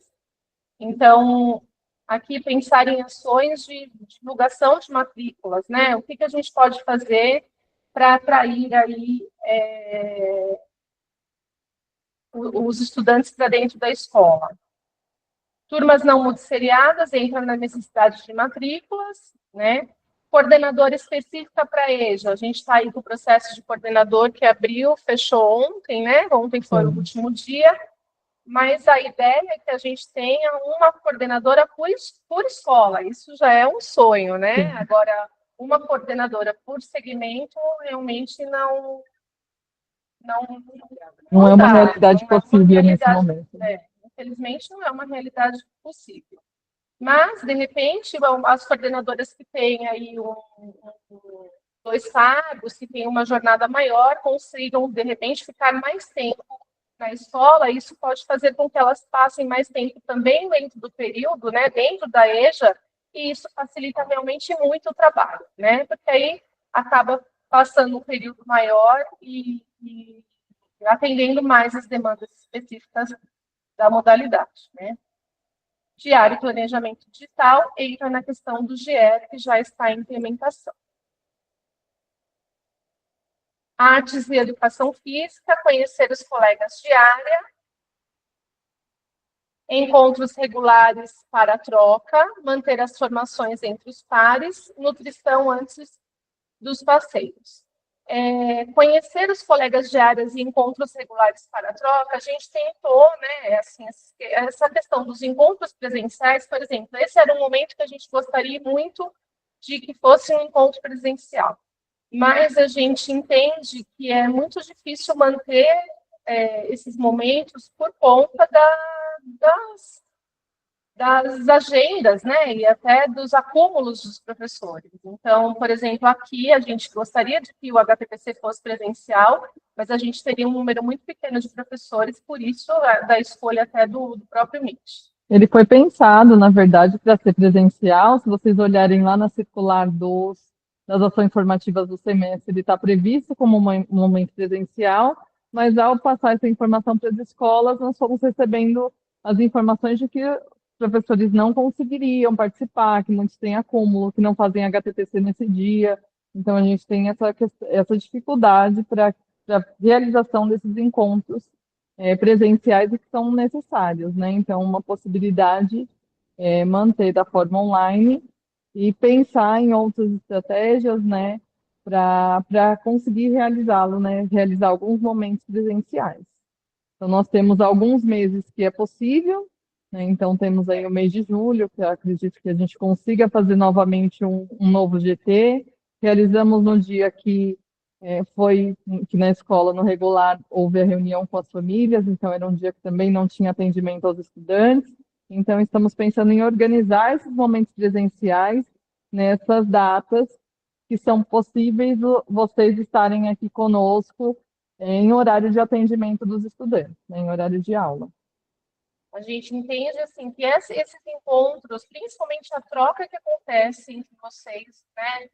Então, aqui pensar em ações de divulgação de matrículas, né? O que a gente pode fazer para atrair aí os estudantes para dentro da escola. Turmas não multisseriadas entram na necessidade de matrículas, né? Coordenadora específica para EJA. A gente está aí com o processo de coordenador que abriu, fechou ontem, né? Ontem foi o último dia. Mas a ideia é que a gente tenha uma coordenadora por escola. Isso já é um sonho, né? Agora, uma coordenadora por segmento realmente não é uma realidade possível nesse momento. Infelizmente, não é uma realidade possível. Mas, de repente, as coordenadoras que têm aí dois cargos, que têm uma jornada maior, consigam, de repente, ficar mais tempo na escola. Isso pode fazer com que elas passem mais tempo também dentro do período, né, dentro da EJA, e isso facilita realmente muito o trabalho, né, porque aí acaba passando um período maior e atendendo mais as demandas específicas da modalidade, né. Diário e planejamento digital entra na questão do GR, que já está em implementação. Artes e educação física, conhecer os colegas de área. Encontros regulares para troca, manter as formações entre os pares, nutrição antes dos passeios. Conhecer os colegas de áreas e encontros regulares para troca, a gente tentou, né, assim, essa questão dos encontros presenciais, por exemplo, esse era um momento que a gente gostaria muito de que fosse um encontro presencial, mas a gente entende que é muito difícil manter esses momentos por conta das agendas, né, e até dos acúmulos dos professores. Então, por exemplo, aqui a gente gostaria de que o HPPC fosse presencial, mas a gente teria um número muito pequeno de professores, por isso da escolha até do próprio Meet. Ele foi pensado, na verdade, para ser presencial. Se vocês olharem lá na circular das ações formativas do semestre, ele está previsto como um momento presencial, mas ao passar essa informação para as escolas, nós fomos recebendo as informações de que professores não conseguiriam participar, que muitos têm acúmulo, que não fazem HTTC nesse dia. Então, a gente tem essa dificuldade para a realização desses encontros presenciais e que são necessários, né? Então, uma possibilidade é manter da forma online e pensar em outras estratégias, né, para conseguir realizá-lo, né, realizar alguns momentos presenciais. Então, nós temos alguns meses que é possível, né? Então, temos aí o mês de julho, que eu acredito que a gente consiga fazer novamente um novo GT. Realizamos no dia foi que na escola, no regular, houve a reunião com as famílias, então era um dia que também não tinha atendimento aos estudantes. Então, estamos pensando em organizar esses momentos presenciais nessas datas que são possíveis vocês estarem aqui conosco em horário de atendimento dos estudantes, né, em horário de aula. A gente entende assim que esses encontros, principalmente a troca que acontece entre vocês, né,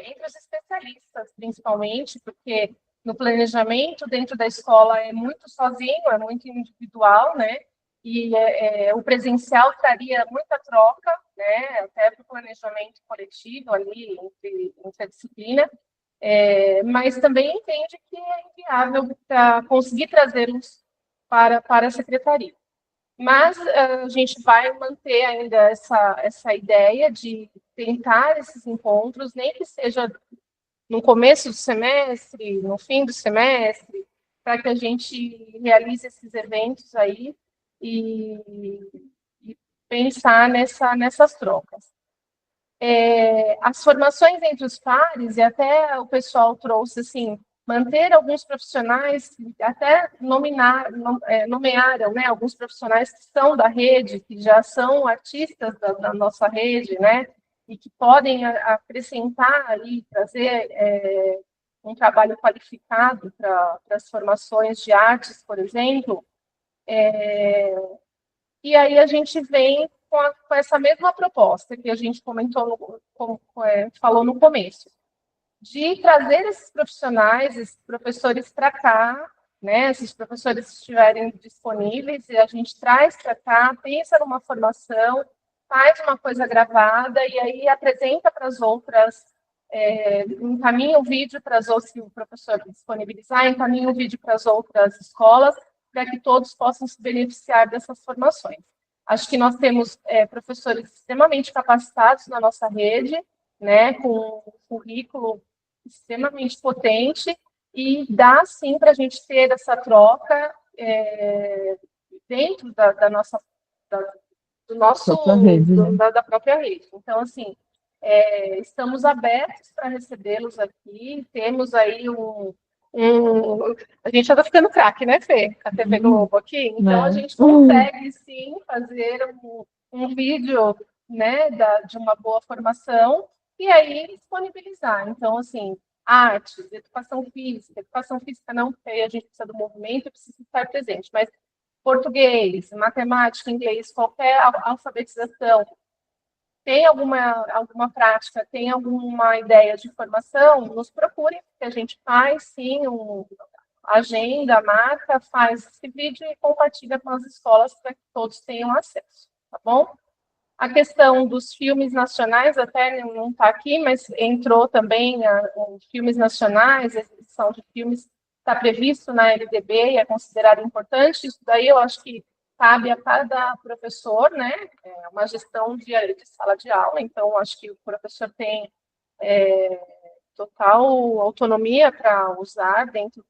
entre os especialistas, principalmente, porque no planejamento dentro da escola é muito sozinho, é muito individual, né? E o presencial traria muita troca, né? Até para o planejamento coletivo ali entre a disciplina, mas também entende que é inviável para conseguir trazê-los para a secretaria. Mas a gente vai manter ainda essa ideia de tentar esses encontros, nem que seja no começo do semestre, no fim do semestre, para que a gente realize esses eventos aí e pensar nessas trocas. As formações entre os pares, e até o pessoal trouxe assim, manter alguns profissionais, até nomearam, né, alguns profissionais que são da rede, que já são artistas da nossa rede, né, e que podem acrescentar ali, trazer um trabalho qualificado para as formações de artes, por exemplo. E aí a gente vem com essa mesma proposta que a gente falou no começo, de trazer esses profissionais, esses professores para cá, né? Se os professores estiverem disponíveis, e a gente traz para cá, pensa numa formação, faz uma coisa gravada e aí apresenta para as outras, encaminha o vídeo para as outras, se o professor disponibilizar, encaminha o vídeo para as outras escolas, para que todos possam se beneficiar dessas formações. Acho que nós temos professores extremamente capacitados na nossa rede, né, com um currículo extremamente potente, e dá, sim, para a gente ter essa troca dentro da nossa, do nosso, Própria rede, né? da própria rede. Então, assim, estamos abertos para recebê-los aqui, temos aí a gente já está ficando craque, né, Fê? A TV Globo aqui. Então, a gente consegue, sim, fazer um vídeo, né, de uma boa formação e aí disponibilizar. Então, assim, artes, educação física não, porque aí a gente precisa do movimento e precisa estar presente, mas português, matemática, inglês, qualquer alfabetização, tem alguma prática, tem alguma ideia de formação, nos procure, que a gente faz, sim, agenda, marca, faz esse vídeo e compartilha com as escolas para que todos tenham acesso, tá bom? A questão dos filmes nacionais, até não está aqui, mas entrou também os filmes nacionais, a exibição de filmes está previsto na LDB e é considerado importante. Isso daí eu acho que cabe a cada professor, né? É uma gestão de sala de aula, então acho que o professor tem total autonomia para usar dentro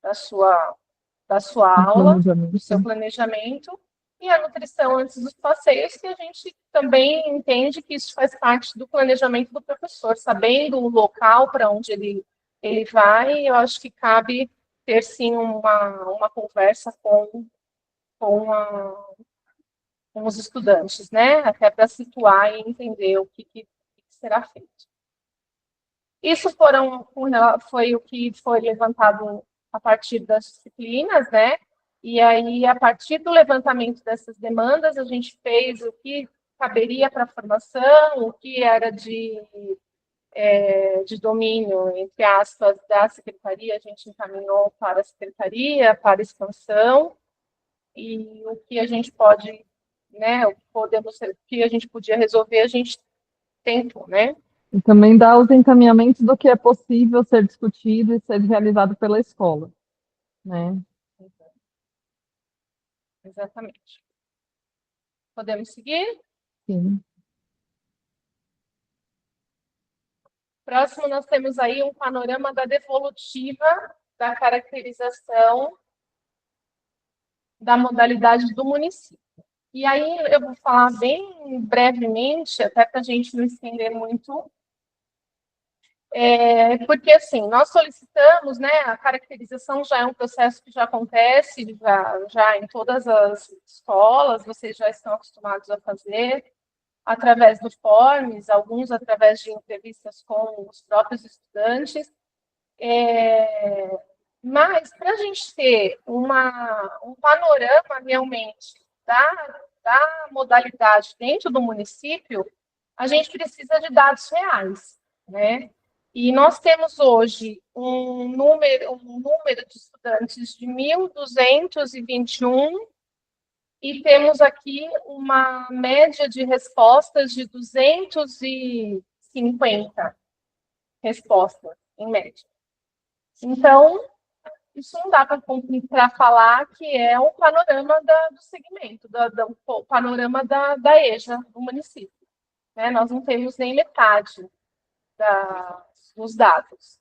da sua aula, do seu planejamento. E a nutrição antes dos passeios, que a gente também entende que isso faz parte do planejamento do professor, sabendo o local para onde ele vai, eu acho que cabe ter, sim, uma conversa com os estudantes, né? Até para situar e entender o que será feito. Isso foi o que foi levantado a partir das disciplinas, né? E aí, a partir do levantamento dessas demandas, a gente fez o que caberia para a formação, o que era de domínio, entre aspas, da secretaria, a gente encaminhou para a secretaria, para a expansão, e o que a gente pode, né, o que a gente podia resolver, a gente tentou, né? E também dá os encaminhamentos do que é possível ser discutido e ser realizado pela escola, né? Exatamente. Podemos seguir? Sim. Próximo, nós temos aí um panorama da devolutiva da caracterização da modalidade do município. E aí eu vou falar bem brevemente, até para a gente não estender muito, porque assim, nós solicitamos, né, a caracterização já é um processo que já acontece já em todas as escolas, vocês já estão acostumados a fazer, através do Forms, alguns através de entrevistas com os próprios estudantes, mas para a gente ter um panorama realmente da modalidade dentro do município, a gente precisa de dados reais, né? E nós temos hoje um número de estudantes de 1.221 e temos aqui uma média de respostas de 250 respostas, em média. Então, isso não dá para falar que é o panorama do segmento, o panorama da EJA, do município. Né? Nós não temos nem metade dos dados.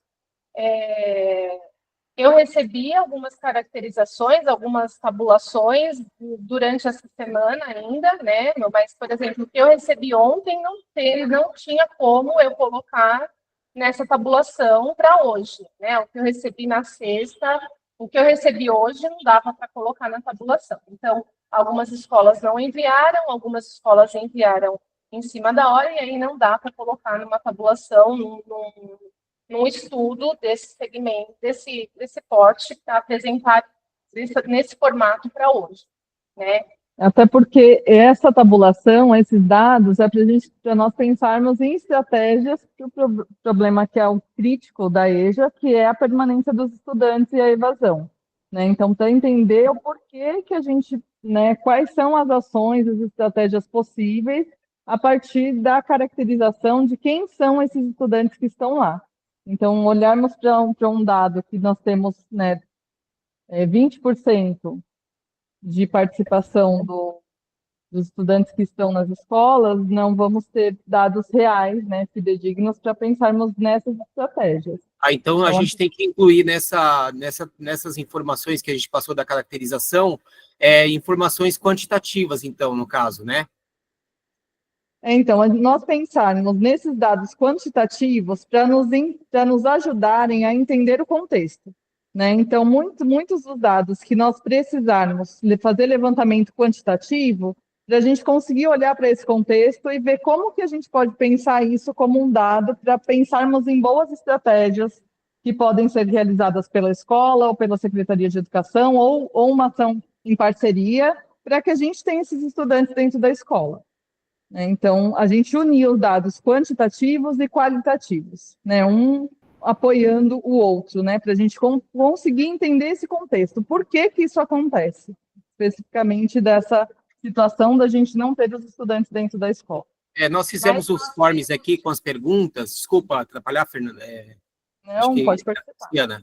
Eu recebi algumas caracterizações, algumas tabulações durante essa semana ainda, né? Mas, por exemplo, o que eu recebi ontem não tinha como eu colocar nessa tabulação para hoje, né? O que eu recebi na sexta, o que eu recebi hoje não dava para colocar na tabulação. Então, algumas escolas não enviaram, algumas escolas enviaram em cima da hora, e aí não dá para colocar numa tabulação, num estudo desse segmento, desse porte, para apresentar nesse formato para hoje, né? Até porque essa tabulação, esses dados, é para nós pensarmos em estratégias para o problema que é o crítico da EJA, que é a permanência dos estudantes e a evasão. Né? Então, para entender o porquê que a gente, né, quais são as ações, as estratégias possíveis, a partir da caracterização de quem são esses estudantes que estão lá. Então, olharmos para um dado que nós temos, né, 20% de participação dos estudantes que estão nas escolas, não vamos ter dados reais, né, fidedignos, para pensarmos nessas estratégias. Então, a gente tem que incluir nessas informações que a gente passou da caracterização, informações quantitativas, então, no caso, né? Então, nós pensarmos nesses dados quantitativos para nos ajudarem a entender o contexto. Né? Então, muitos dos dados que nós precisarmos fazer levantamento quantitativo, para a gente conseguir olhar para esse contexto e ver como que a gente pode pensar isso como um dado para pensarmos em boas estratégias que podem ser realizadas pela escola ou pela Secretaria de Educação ou uma ação em parceria para que a gente tenha esses estudantes dentro da escola. Então, a gente uniu os dados quantitativos e qualitativos, né? Um apoiando o outro, né? Para a gente conseguir entender esse contexto. Por que isso acontece? Especificamente dessa situação da gente não ter os estudantes dentro da escola. Nós fizemos os forms aqui com as perguntas. Desculpa atrapalhar, Fernanda. Não, pode participar.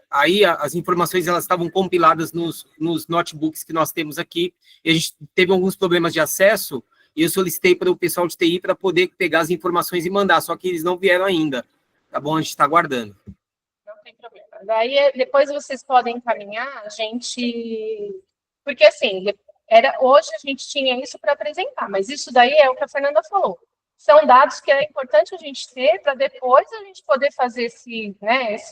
Aí as informações elas estavam compiladas nos notebooks que nós temos aqui, e a gente teve alguns problemas de acesso, e eu solicitei para o pessoal de TI para poder pegar as informações e mandar, só que eles não vieram ainda, tá bom? A gente está aguardando. Não tem problema. Daí, depois vocês podem encaminhar, a gente... Porque, assim, hoje a gente tinha isso para apresentar, mas isso daí é o que a Fernanda falou. São dados que é importante a gente ter para depois a gente poder fazer esse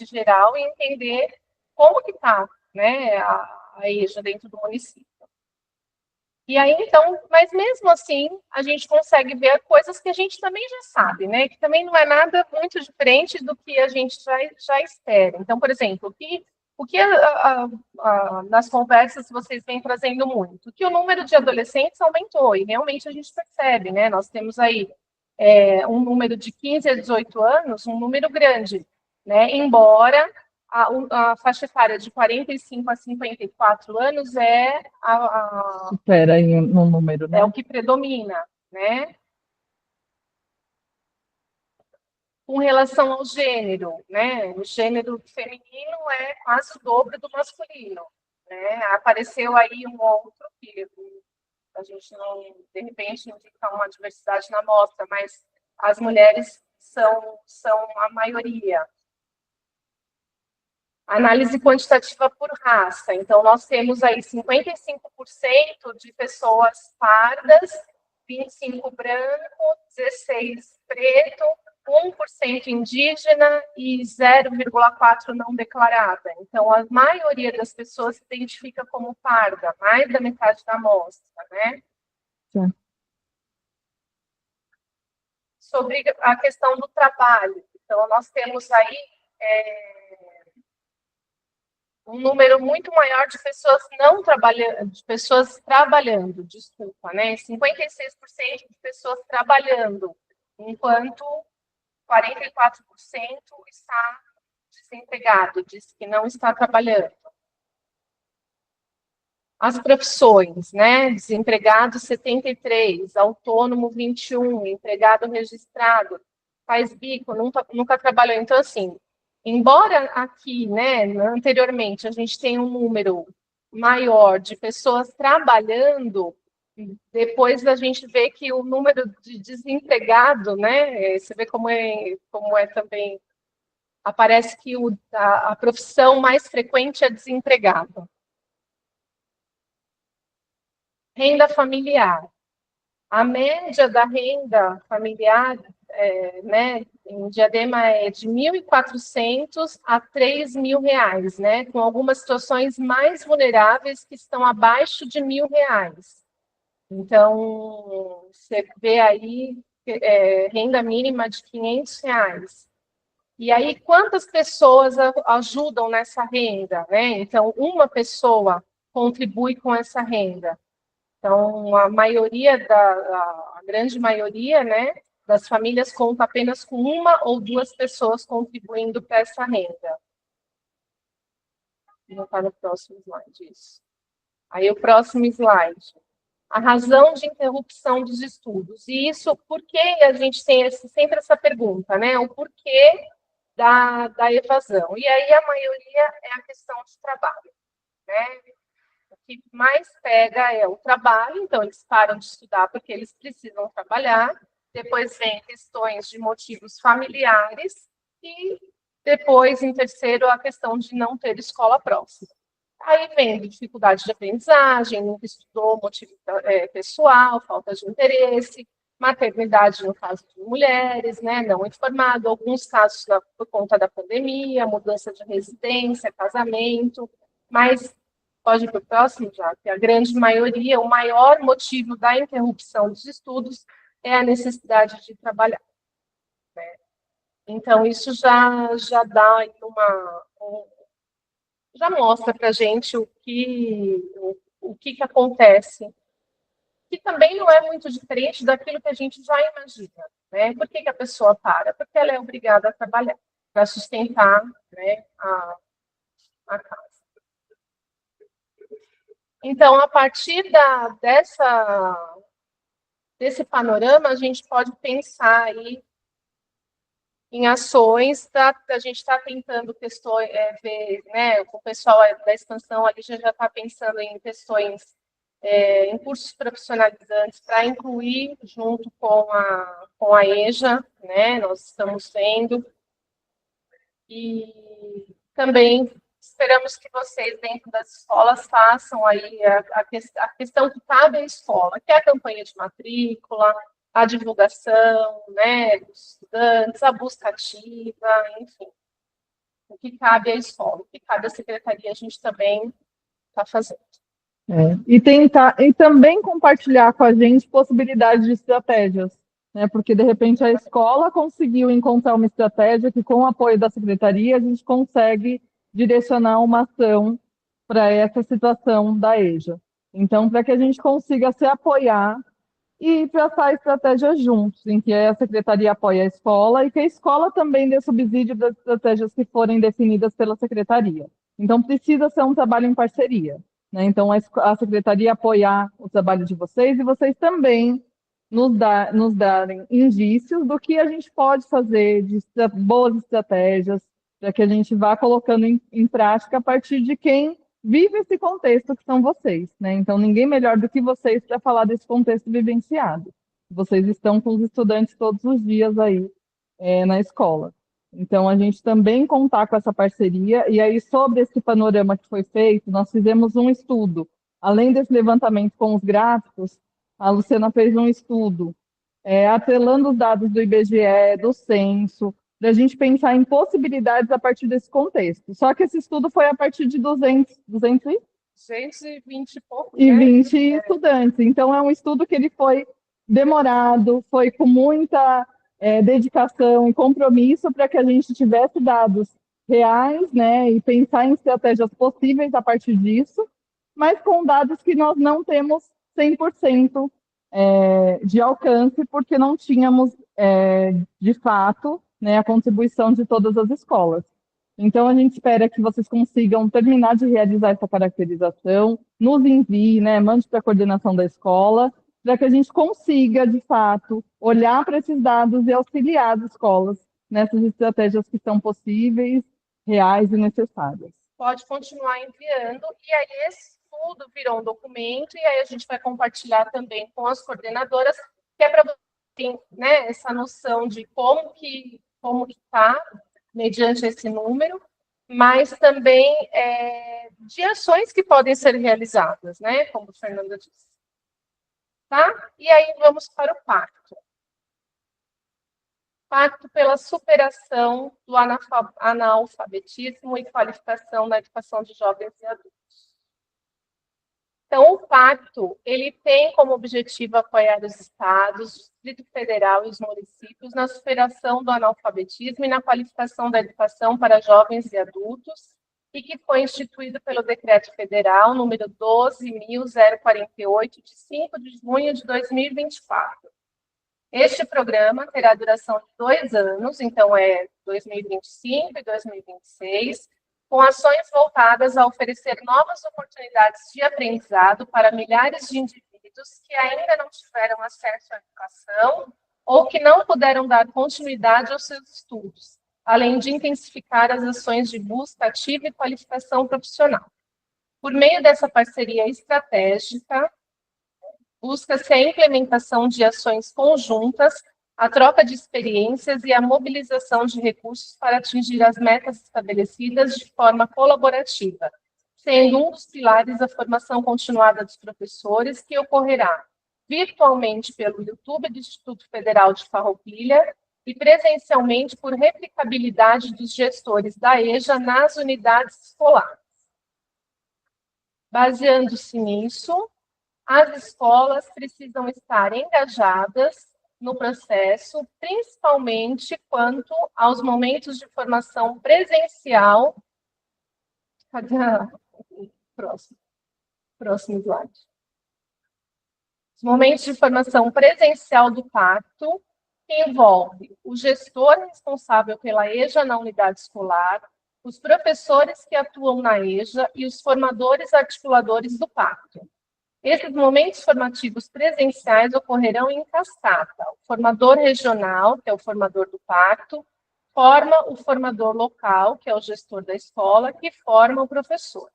geral e entender como que está, né, a EJA dentro do município. E aí, então, mas mesmo assim, a gente consegue ver coisas que a gente também já sabe, né, que também não é nada muito diferente do que a gente já espera. Então, por exemplo, o que O que nas conversas vocês vêm trazendo muito? Que o número de adolescentes aumentou, e realmente a gente percebe, né? Nós temos aí um número de 15 a 18 anos, um número grande, né? Embora a faixa etária de 45 a 54 anos Supera aí no número, né? é o que predomina, né? Com relação ao gênero, né? O gênero feminino é quase o dobro do masculino, né? Apareceu aí um outro que a gente não, de repente, não fica uma diversidade na amostra, mas as mulheres são a maioria. Análise quantitativa por raça. Então, nós temos aí 55% de pessoas pardas, 25% branco, 16% preto, 1% indígena e 0,4% não declarada. Então, a maioria das pessoas se identifica como parda, mais da metade da amostra, né? Sim. Sobre a questão do trabalho. Então, nós temos aí um número muito maior de pessoas não trabalhando, de pessoas trabalhando, desculpa, né? 56% de pessoas trabalhando, enquanto 44% está desempregado, diz que não está trabalhando. As profissões, né? Desempregado 73%, autônomo 21%, empregado registrado, faz bico, nunca trabalhou. Então, assim, embora aqui, né, anteriormente, a gente tenha um número maior de pessoas trabalhando, depois a gente vê que o número de desempregado, né, você vê como é também, aparece que a profissão mais frequente é desempregado. Renda familiar. A média da renda familiar, né, em Diadema é de R$ 1.400 a R$ 3.000, né, com algumas situações mais vulneráveis que estão abaixo de R$ 1.000. Então, você vê aí renda mínima de R$ 500. E aí, quantas pessoas ajudam nessa renda, né? Então, uma pessoa contribui com essa renda. Então, a grande maioria, né, das famílias conta apenas com uma ou duas pessoas contribuindo para essa renda. Não está no próximo slide, isso. Aí, o próximo slide. A razão de interrupção dos estudos. E isso, por que a gente tem sempre essa pergunta, né? O porquê da evasão. E aí, a maioria é a questão de trabalho, né? O que mais pega é o trabalho, então eles param de estudar porque eles precisam trabalhar, depois vem questões de motivos familiares e depois, em terceiro, a questão de não ter escola próxima. Aí vem dificuldade de aprendizagem, nunca estudou, motivo pessoal, falta de interesse, maternidade no caso de mulheres, né, não informado, alguns casos por conta da pandemia, mudança de residência, casamento, mas pode ir para o próximo, já que a grande maioria, o maior motivo da interrupção dos estudos é a necessidade de trabalhar, né? Então, isso já dá já mostra para a gente o que acontece, que também não é muito diferente daquilo que a gente já imagina, né? Por que a pessoa para? Porque ela é obrigada a trabalhar para sustentar, né, a casa. Então, a partir desse panorama, a gente pode pensar aí em ações, a gente está tentando ver, né, o pessoal da expansão ali já está pensando em questões, em cursos profissionalizantes para incluir junto com a EJA, né, nós estamos vendo, e também esperamos que vocês, dentro das escolas, façam aí a questão que cabe à escola, que é a campanha de matrícula, a divulgação, né, dos estudantes, a busca ativa, enfim. O que cabe à escola, o que cabe à secretaria, a gente também está fazendo. E também compartilhar com a gente possibilidades de estratégias, né? Porque, de repente, a escola conseguiu encontrar uma estratégia que, com o apoio da secretaria, a gente consegue direcionar uma ação para essa situação da EJA. Então, para que a gente consiga se apoiar e traçar estratégias juntos, em que a secretaria apoia a escola e que a escola também dê subsídio das estratégias que forem definidas pela secretaria. Então, precisa ser um trabalho em parceria, né? Então, a secretaria apoiar o trabalho de vocês e vocês também nos darem indícios do que a gente pode fazer, de boas estratégias, para que a gente vá colocando em prática a partir de quem vive esse contexto que são vocês, né? Então, ninguém melhor do que vocês para falar desse contexto vivenciado. Vocês estão com os estudantes todos os dias aí na escola. Então, a gente também contar com essa parceria, e aí, sobre esse panorama que foi feito, nós fizemos um estudo. Além desse levantamento com os gráficos, a Luciana fez um estudo atrelando os dados do IBGE, do censo, para a gente pensar em possibilidades a partir desse contexto. Só que esse estudo foi a partir de 220 e pouco, e né? 20 estudantes. Então, é um estudo que ele foi demorado, foi com muita dedicação e compromisso para que a gente tivesse dados reais, né, e pensar em estratégias possíveis a partir disso, mas com dados que nós não temos 100% de alcance, porque não tínhamos, de fato, né, a contribuição de todas as escolas. Então, a gente espera que vocês consigam terminar de realizar essa caracterização, nos envie, né, mande para a coordenação da escola, para que a gente consiga, de fato, olhar para esses dados e auxiliar as escolas nessas estratégias que são possíveis, reais e necessárias. Pode continuar enviando, e aí esse estudo virou um documento, e aí a gente vai compartilhar também com as coordenadoras, que é para você ter, né, essa noção de como que está, mediante esse número, mas também de ações que podem ser realizadas, né, como a Fernanda disse. Tá? E aí vamos para o pacto. Pacto pela superação do analfabetismo e qualificação na educação de jovens e adultos. Então, o pacto, ele tem como objetivo apoiar os estados, o Distrito Federal e os municípios na superação do analfabetismo e na qualificação da educação para jovens e adultos, e que foi instituído pelo Decreto Federal número 12.048, de 5 de junho de 2024. Este programa terá duração de 2 anos, então é 2025 e 2026, com ações voltadas a oferecer novas oportunidades de aprendizado para milhares de indivíduos que ainda não tiveram acesso à educação ou que não puderam dar continuidade aos seus estudos, além de intensificar as ações de busca ativa e qualificação profissional. Por meio dessa parceria estratégica, busca-se a implementação de ações conjuntas, a troca de experiências e a mobilização de recursos para atingir as metas estabelecidas de forma colaborativa, sendo um dos pilares a formação continuada dos professores, que ocorrerá virtualmente pelo YouTube do Instituto Federal de Farroupilha e presencialmente por replicabilidade dos gestores da EJA nas unidades escolares. Baseando-se nisso, as escolas precisam estar engajadas no processo, principalmente quanto aos momentos de formação presencial. Cadê a próximo slide? Os momentos de formação presencial do pacto, que envolve o gestor responsável pela EJA na unidade escolar, os professores que atuam na EJA e os formadores articuladores do pacto. Esses momentos formativos presenciais ocorrerão em cascata. O formador regional, que é o formador do pacto, forma o formador local, que é o gestor da escola, que forma o professor.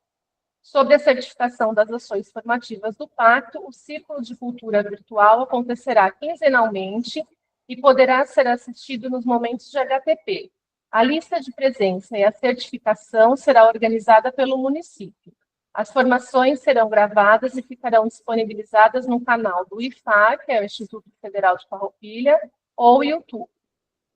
Sobre a certificação das ações formativas do pacto, o Círculo de Cultura Virtual acontecerá quinzenalmente e poderá ser assistido nos momentos de HTP. A lista de presença e a certificação será organizada pelo município. As formações serão gravadas e ficarão disponibilizadas no canal do IFAR, que é o Instituto Federal de Farroupilha, ou YouTube.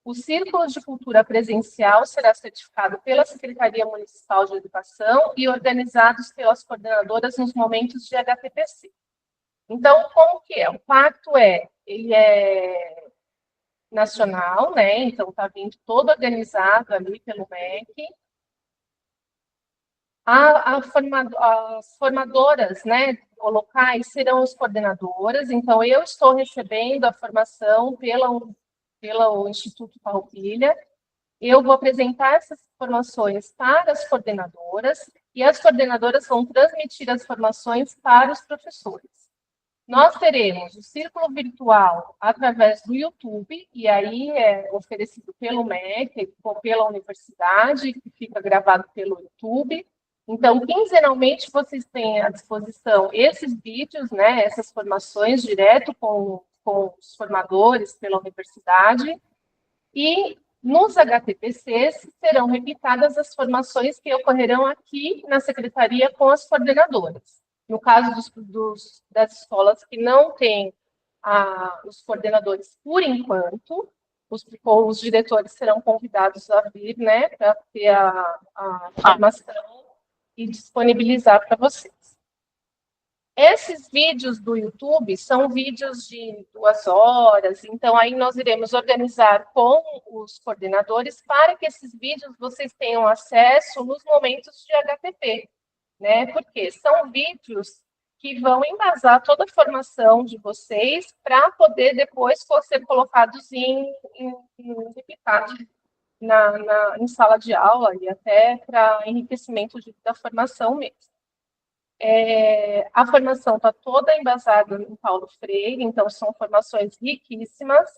O Círculo de Cultura Presencial será certificado pela Secretaria Municipal de Educação e organizados pelas coordenadoras nos momentos de HTPC. Então, como que é? O pacto ele é nacional, né? Então, está vindo todo organizado ali pelo MEC. As formadoras, né, locais serão os coordenadoras, então eu estou recebendo a formação pelo Instituto Farroupilha, eu vou apresentar essas informações para as coordenadoras e as coordenadoras vão transmitir as informações para os professores. Nós teremos o círculo virtual através do YouTube, e aí é oferecido pelo MEC ou pela universidade, que fica gravado pelo YouTube. Então, quinzenalmente, vocês têm à disposição esses vídeos, né, essas formações direto com os formadores pela universidade, e nos HTPCs serão replicadas as formações que ocorrerão aqui na secretaria com as coordenadoras. No caso das escolas que não têm os coordenadores por enquanto, os diretores serão convidados a vir, né, para ter a formação e disponibilizar para vocês. Esses vídeos do YouTube são vídeos de 2 horas, então aí nós iremos organizar com os coordenadores para que esses vídeos vocês tenham acesso nos momentos de HTP, né? Porque são vídeos que vão embasar toda a formação de vocês para poder depois ser colocados replicados em sala de aula e até para enriquecimento da formação mesmo. A formação está toda embasada em Paulo Freire, então são formações riquíssimas,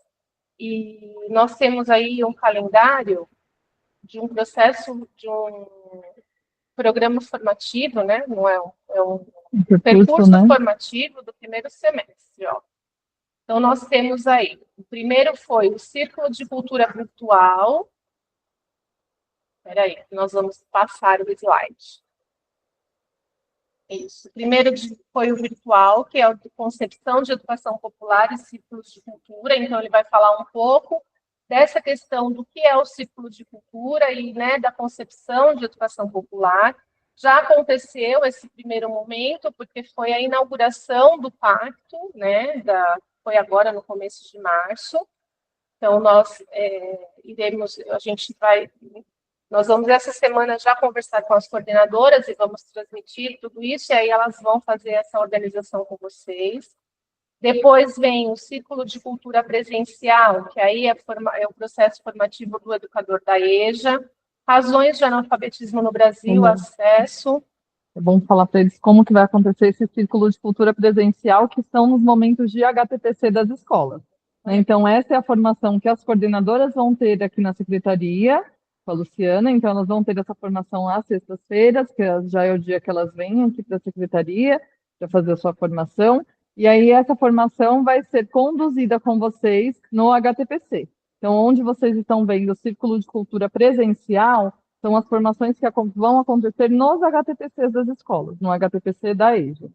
e nós temos aí um calendário de um processo, de um programa formativo, né? Não é um percurso, né, formativo do primeiro semestre, ó. Então, nós temos aí, o primeiro foi o Círculo de Cultura Virtual. Espera aí, nós vamos passar o slide. Isso. Primeiro foi o virtual, que é o de concepção de educação popular e círculos de cultura. Então, ele vai falar um pouco dessa questão do que é o círculo de cultura e, né, da concepção de educação popular. Já aconteceu esse primeiro momento, porque foi a inauguração do pacto, né, foi agora no começo de março. Então, nós vamos essa semana já conversar com as coordenadoras e vamos transmitir tudo isso, e aí elas vão fazer essa organização com vocês. Depois vem o Círculo de Cultura Presencial, que aí é o processo formativo do educador da EJA, razões de analfabetismo no Brasil, acesso. É bom falar para eles como que vai acontecer esse Círculo de Cultura Presencial, que são nos momentos de HTPC das escolas. Então, essa é a formação que as coordenadoras vão ter aqui na secretaria, com a Luciana, então elas vão ter essa formação às sextas-feiras, que já é o dia que elas vêm aqui para a secretaria para fazer a sua formação, e aí essa formação vai ser conduzida com vocês no HTPC. Então, onde vocês estão vendo o Círculo de Cultura Presencial, são as formações que vão acontecer nos HTPCs das escolas, no HTPC da EJA.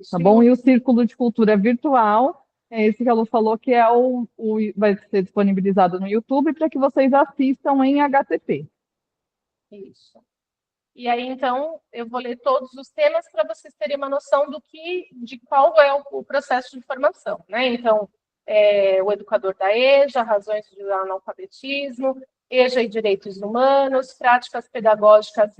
Tá bom? E o Círculo de Cultura Virtual é esse que a Lu falou, que vai ser disponibilizado no YouTube para que vocês assistam em HTP. Isso. E aí, então, eu vou ler todos os temas para vocês terem uma noção de qual é o processo de formação, né? Então, o educador da EJA, razões de analfabetismo, EJA e direitos humanos, práticas pedagógicas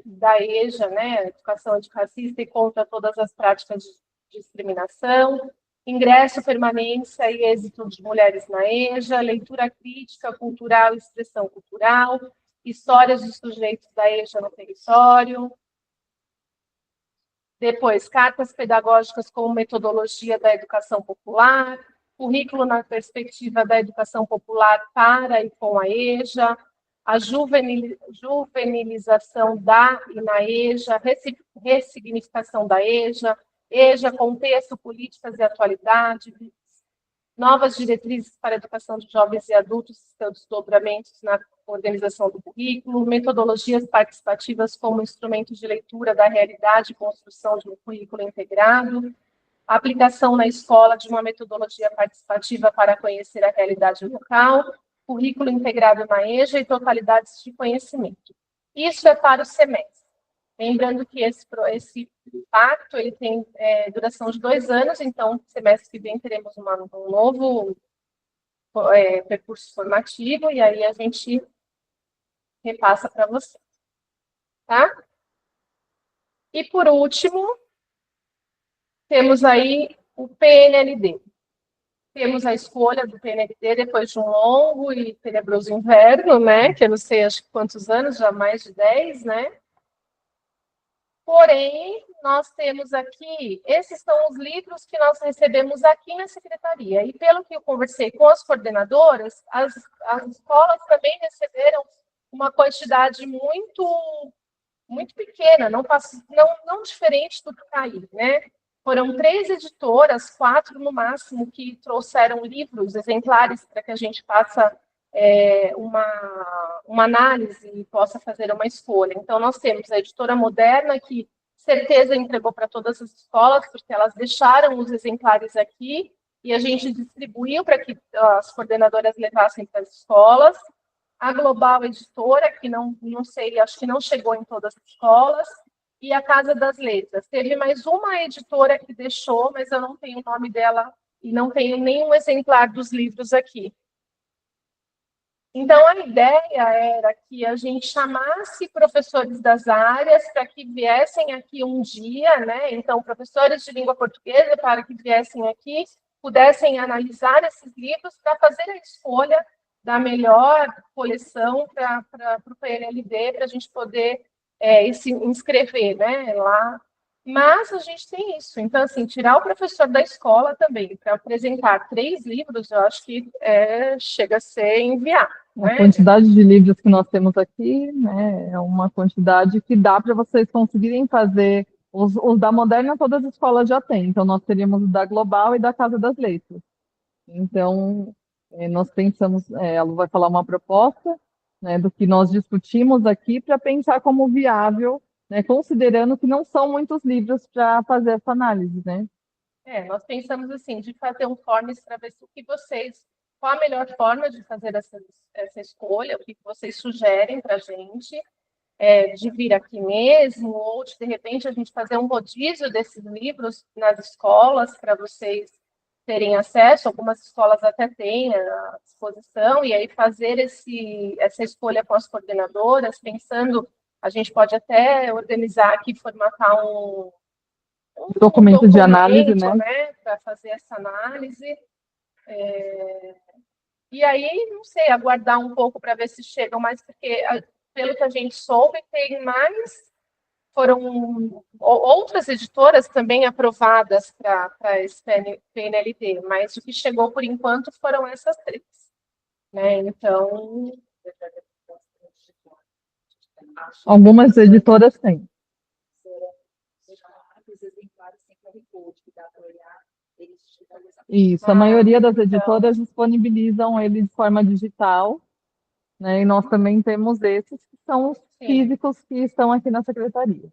da EJA, né? Educação antirracista e contra todas as práticas de discriminação, ingresso, permanência e êxito de mulheres na EJA, leitura crítica, cultural e expressão cultural, histórias dos sujeitos da EJA no território. Depois, cartas pedagógicas como metodologia da educação popular, currículo na perspectiva da educação popular para e com a EJA, a juvenilização da e na EJA, ressignificação da EJA, contexto, políticas e atualidade, novas diretrizes para a educação de jovens e adultos, seus desdobramentos na organização do currículo, metodologias participativas como instrumentos de leitura da realidade e construção de um currículo integrado, aplicação na escola de uma metodologia participativa para conhecer a realidade local, currículo integrado na EJA e totalidades de conhecimento. Isso é para o semestre. Lembrando que esse pacto ele tem duração de 2 anos, então, semestre que vem teremos um novo percurso formativo, e aí a gente repassa para você. Tá? E, por último, temos aí o PNLD. Temos a escolha do PNLD depois de um longo e tenebroso inverno, né? Que eu não sei, acho que quantos anos, já mais de 10, né? Porém, nós temos aqui, esses são os livros que nós recebemos aqui na secretaria. E pelo que eu conversei com as coordenadoras, as escolas também receberam uma quantidade muito pequena, não diferente do que está aí, né? Foram 3 editoras, 4 no máximo, que trouxeram livros, exemplares, para que a gente faça uma análise e possa fazer uma escolha. Então, nós temos a editora Moderna, que certeza entregou para todas as escolas, porque elas deixaram os exemplares aqui, e a gente distribuiu para que as coordenadoras levassem para as escolas. A Global Editora, que não sei, acho que não chegou em todas as escolas, e a Casa das Letras. Teve mais uma editora que deixou, mas eu não tenho o nome dela e não tenho nenhum exemplar dos livros aqui. Então, a ideia era que a gente chamasse professores das áreas para que viessem aqui um dia, né? Então, professores de língua portuguesa para que viessem aqui, pudessem analisar esses livros para fazer a escolha da melhor coleção para o PNLD, para a gente poder se inscrever, né, lá. Mas a gente tem isso. Então, assim, tirar o professor da escola também para apresentar 3 livros, eu acho que chega a ser inviável. A quantidade de livros que nós temos aqui, né, é uma quantidade que dá para vocês conseguirem fazer. Os da Moderna, todas as escolas já têm. Então, nós teríamos o da Global e da Casa das Letras. Então, nós pensamos, a Lu vai falar uma proposta, né, do que nós discutimos aqui para pensar como viável, né, considerando que não são muitos livros para fazer essa análise, né? Nós pensamos assim, de fazer um forms para ver qual a melhor forma de fazer essa escolha, o que vocês sugerem para a gente, de vir aqui mesmo, ou de repente a gente fazer um rodízio desses livros nas escolas para vocês terem acesso, algumas escolas até têm à disposição, e aí fazer essa escolha com as coordenadoras, pensando, a gente pode até organizar aqui, formatar um documento de análise, né? Para fazer essa análise. E aí, não sei, aguardar um pouco para ver se chegam mais, porque, pelo que a gente soube, foram outras editoras também aprovadas para esse PNLD, mas o que chegou por enquanto foram essas 3. Né? Então. Algumas editoras têm. Isso, a maioria das editoras disponibilizam ele de forma digital, né? E nós também temos esses que são os físicos que estão aqui na secretaria.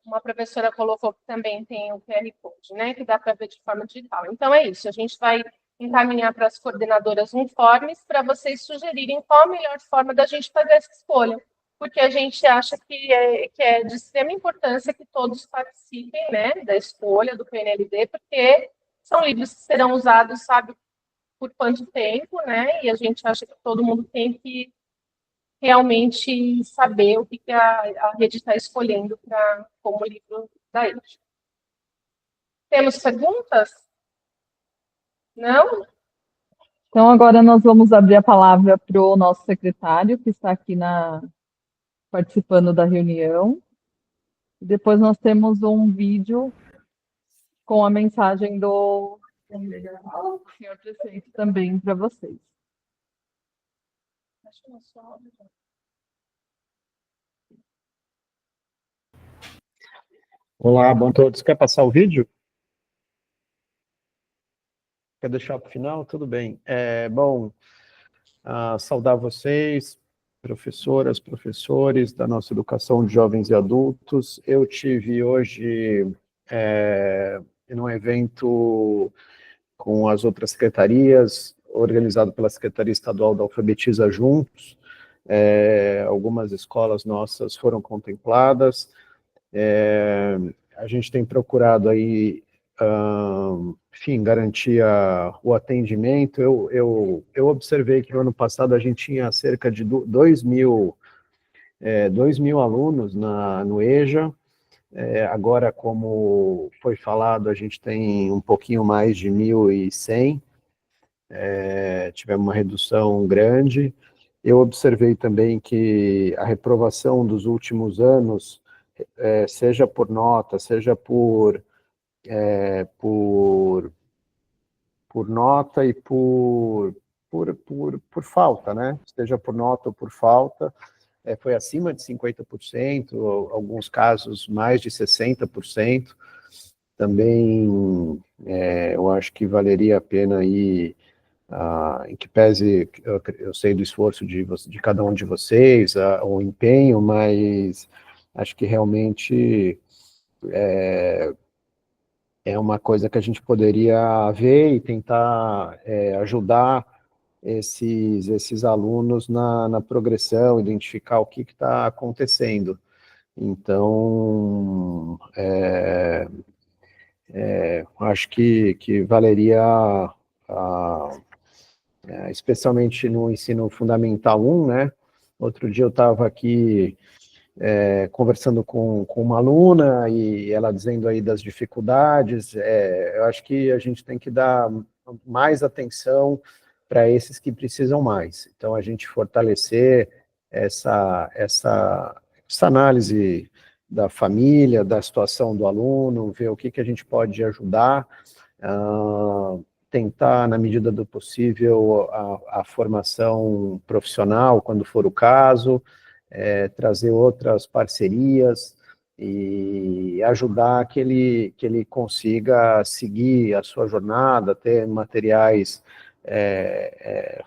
Uma professora colocou que também tem o QR Code, né? Que dá para ver de forma digital. Então é isso, a gente vai encaminhar para as coordenadoras um forms para vocês sugerirem qual a melhor forma da gente fazer essa escolha, porque a gente acha que é de extrema importância que todos participem, né, da escolha do PNLD, porque são livros que serão usados, sabe, por quanto tempo, né, e a gente acha que todo mundo tem que realmente saber o que a rede está escolhendo como livro da rede. Temos perguntas? Não? Então, agora nós vamos abrir a palavra para o nosso secretário, que está aqui participando da reunião. Depois nós temos um vídeo com a mensagem do senhor prefeito também para vocês. Olá, bom todos. Quer passar o vídeo? Quer deixar para o final? Tudo bem. Saudar vocês, professoras, professores da nossa educação de jovens e adultos. Eu tive hoje num evento com as outras secretarias, organizado pela Secretaria Estadual da Alfabetiza Juntos. Algumas escolas nossas foram contempladas. A gente tem procurado aí, enfim, garantir o atendimento. Eu observei que no ano passado a gente tinha cerca de 2.000 alunos no EJA, Agora, como foi falado, a gente tem um pouquinho mais de 1.100, tivemos uma redução grande. Eu observei também que a reprovação dos últimos anos, seja por nota, seja por nota e por falta, né? Seja por nota ou por falta, foi acima de 50%, alguns casos mais de 60%. Também eu acho que valeria a pena aí, em que pese, eu sei do esforço de cada um de vocês, o empenho, mas acho que realmente é uma coisa que a gente poderia ver e tentar ajudar esses alunos na progressão, identificar o que está acontecendo. Então, acho que valeria, especialmente no ensino fundamental 1, né? Outro dia eu estava aqui conversando com uma aluna e ela dizendo aí das dificuldades. Eu acho que a gente tem que dar mais atenção para esses que precisam mais. Então, a gente fortalecer essa análise da família, da situação do aluno, ver o que a gente pode ajudar, tentar, na medida do possível, a formação profissional, quando for o caso, trazer outras parcerias e ajudar que ele consiga seguir a sua jornada, ter materiais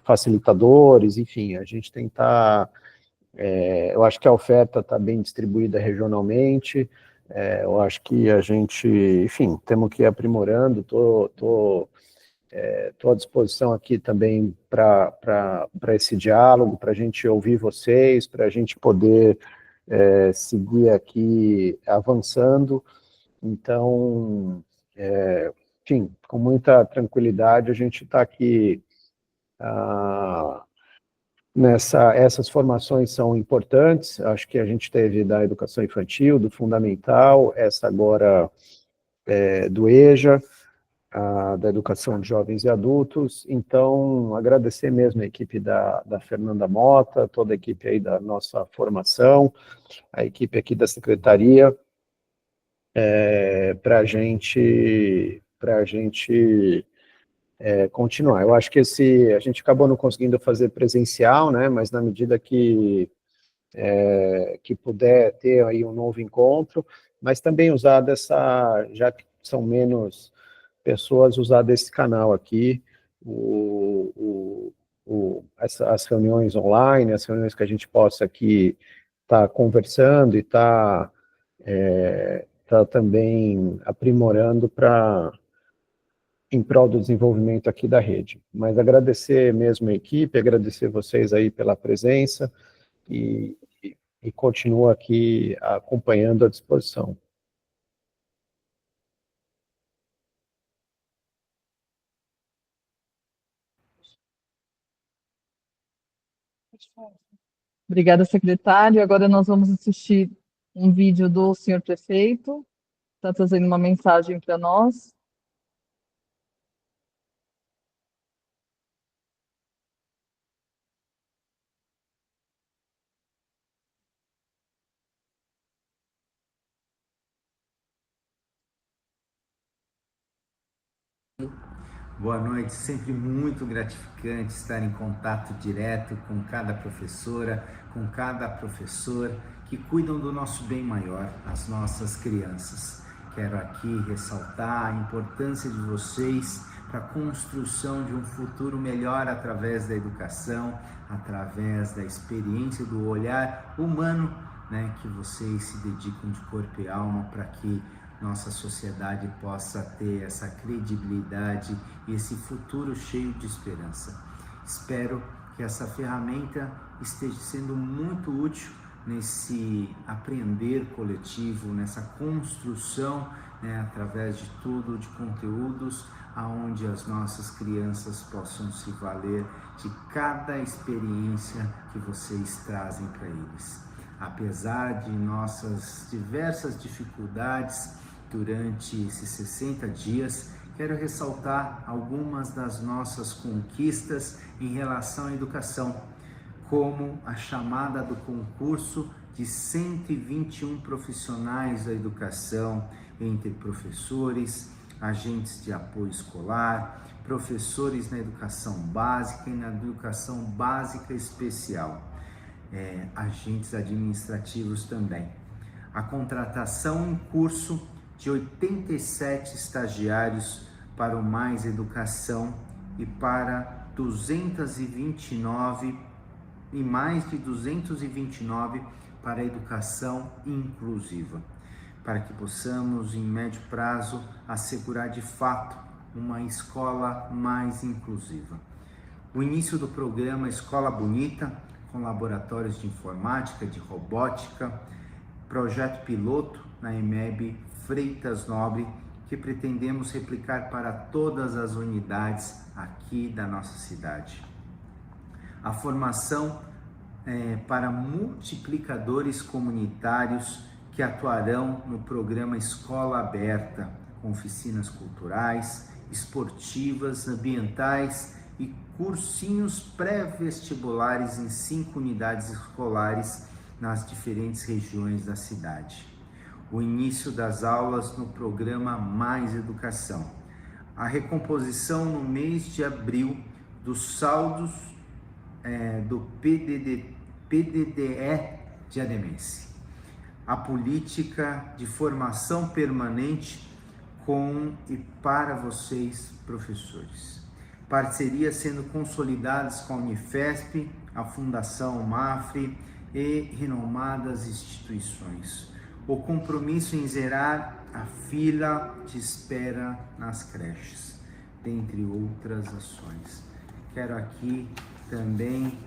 facilitadores, enfim, a gente tentar. Eu acho que a oferta está bem distribuída regionalmente, eu acho que a gente, enfim, temos que ir aprimorando. Estou à disposição aqui também para esse diálogo, para a gente ouvir vocês, para a gente poder seguir aqui avançando. Então, enfim, com muita tranquilidade, a gente está aqui. Essas formações são importantes, acho que a gente teve da educação infantil, do fundamental, essa agora do EJA, da educação de jovens e adultos. Então, agradecer mesmo a equipe da Fernanda Mota, toda a equipe aí da nossa formação, a equipe aqui da secretaria, para a gente continuar. Eu acho que a gente acabou não conseguindo fazer presencial, né, mas na medida que puder ter aí um novo encontro, mas também usar já que são menos pessoas, usar desse canal aqui, as reuniões online, as reuniões que a gente possa aqui estar conversando e estar também aprimorando em prol do desenvolvimento aqui da rede. Mas agradecer mesmo a equipe, agradecer vocês aí pela presença e continuo aqui acompanhando à disposição. Obrigada, secretário. Agora nós vamos assistir um vídeo do senhor prefeito, está trazendo uma mensagem para nós. Boa noite, sempre muito gratificante estar em contato direto com cada professora, com cada professor que cuidam do nosso bem maior, as nossas crianças. Quero aqui ressaltar a importância de vocês para a construção de um futuro melhor através da educação, através da experiência, do olhar humano, né, que vocês se dedicam de corpo e alma para que nossa sociedade possa ter essa credibilidade e esse futuro cheio de esperança. Espero que essa ferramenta esteja sendo muito útil nesse aprender coletivo, nessa construção, né, através de tudo, de conteúdos, aonde as nossas crianças possam se valer de cada experiência que vocês trazem para eles. Apesar de nossas diversas dificuldades durante esses 60 dias, quero ressaltar algumas das nossas conquistas em relação à educação, como a chamada do concurso de 121 profissionais da educação, entre professores, agentes de apoio escolar, professores na educação básica e na educação básica especial, agentes administrativos também. A contratação em curso de 87 estagiários para o Mais Educação e para 229 e mais de 229 para a educação inclusiva, para que possamos, em médio prazo, assegurar de fato uma escola mais inclusiva. O início do programa Escola Bonita, com laboratórios de informática, de robótica, projeto piloto na EMEB Freitas Nobre, que pretendemos replicar para todas as unidades aqui da nossa cidade. A formação para multiplicadores comunitários que atuarão no programa Escola Aberta, com oficinas culturais, esportivas, ambientais e cursinhos pré-vestibulares em 5 unidades escolares nas diferentes regiões da cidade. O início das aulas no programa Mais Educação. A recomposição no mês de abril dos saldos do PDDE Diademense. A política de formação permanente com e para vocês, professores. Parcerias sendo consolidadas com a Unifesp, a Fundação Mafre e renomadas instituições. O compromisso em zerar a fila de espera nas creches, dentre outras ações. Quero aqui também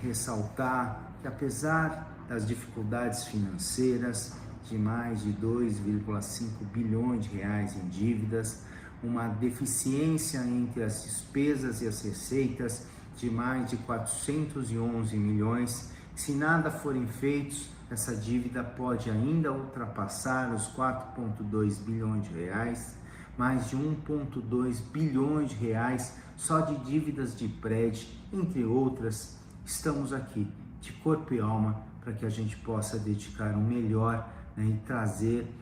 ressaltar que, apesar das dificuldades financeiras, de mais de 2,5 bilhões de reais em dívidas, uma deficiência entre as despesas e as receitas de mais de 411 milhões, se nada forem feitos, essa dívida pode ainda ultrapassar os 4,2 bilhões de reais, mais de 1,2 bilhões de reais só de dívidas de prédio, entre outras. Estamos aqui de corpo e alma para que a gente possa dedicar o melhor, né, e trazer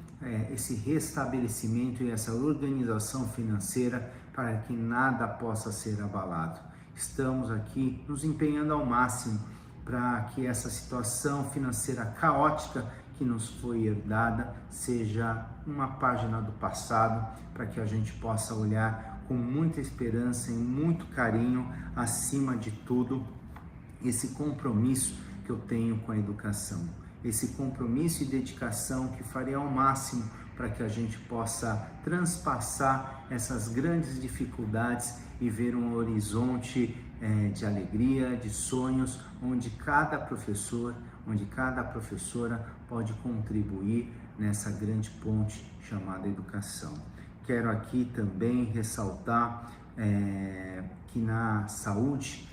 esse restabelecimento e essa organização financeira para que nada possa ser abalado. Estamos aqui nos empenhando ao máximo para que essa situação financeira caótica que nos foi herdada seja uma página do passado, para que a gente possa olhar com muita esperança e muito carinho, acima de tudo, esse compromisso que eu tenho com a educação. Esse compromisso e dedicação que farei ao máximo para que a gente possa transpassar essas grandes dificuldades e ver um horizonte de alegria, de sonhos, onde cada professor, onde cada professora pode contribuir nessa grande ponte chamada educação. Quero aqui também ressaltar que na saúde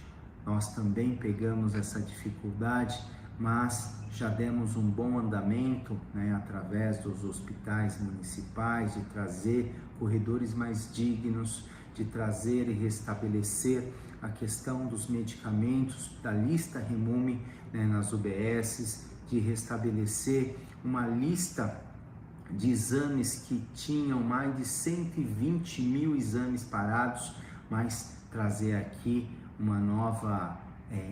nós também pegamos essa dificuldade, mas já demos um bom andamento, né, através dos hospitais municipais, de trazer corredores mais dignos, de trazer e restabelecer a questão dos medicamentos da lista Remume, né, nas UBSs, de restabelecer uma lista de exames que tinham mais de 120 mil exames parados, mas trazer aqui uma nova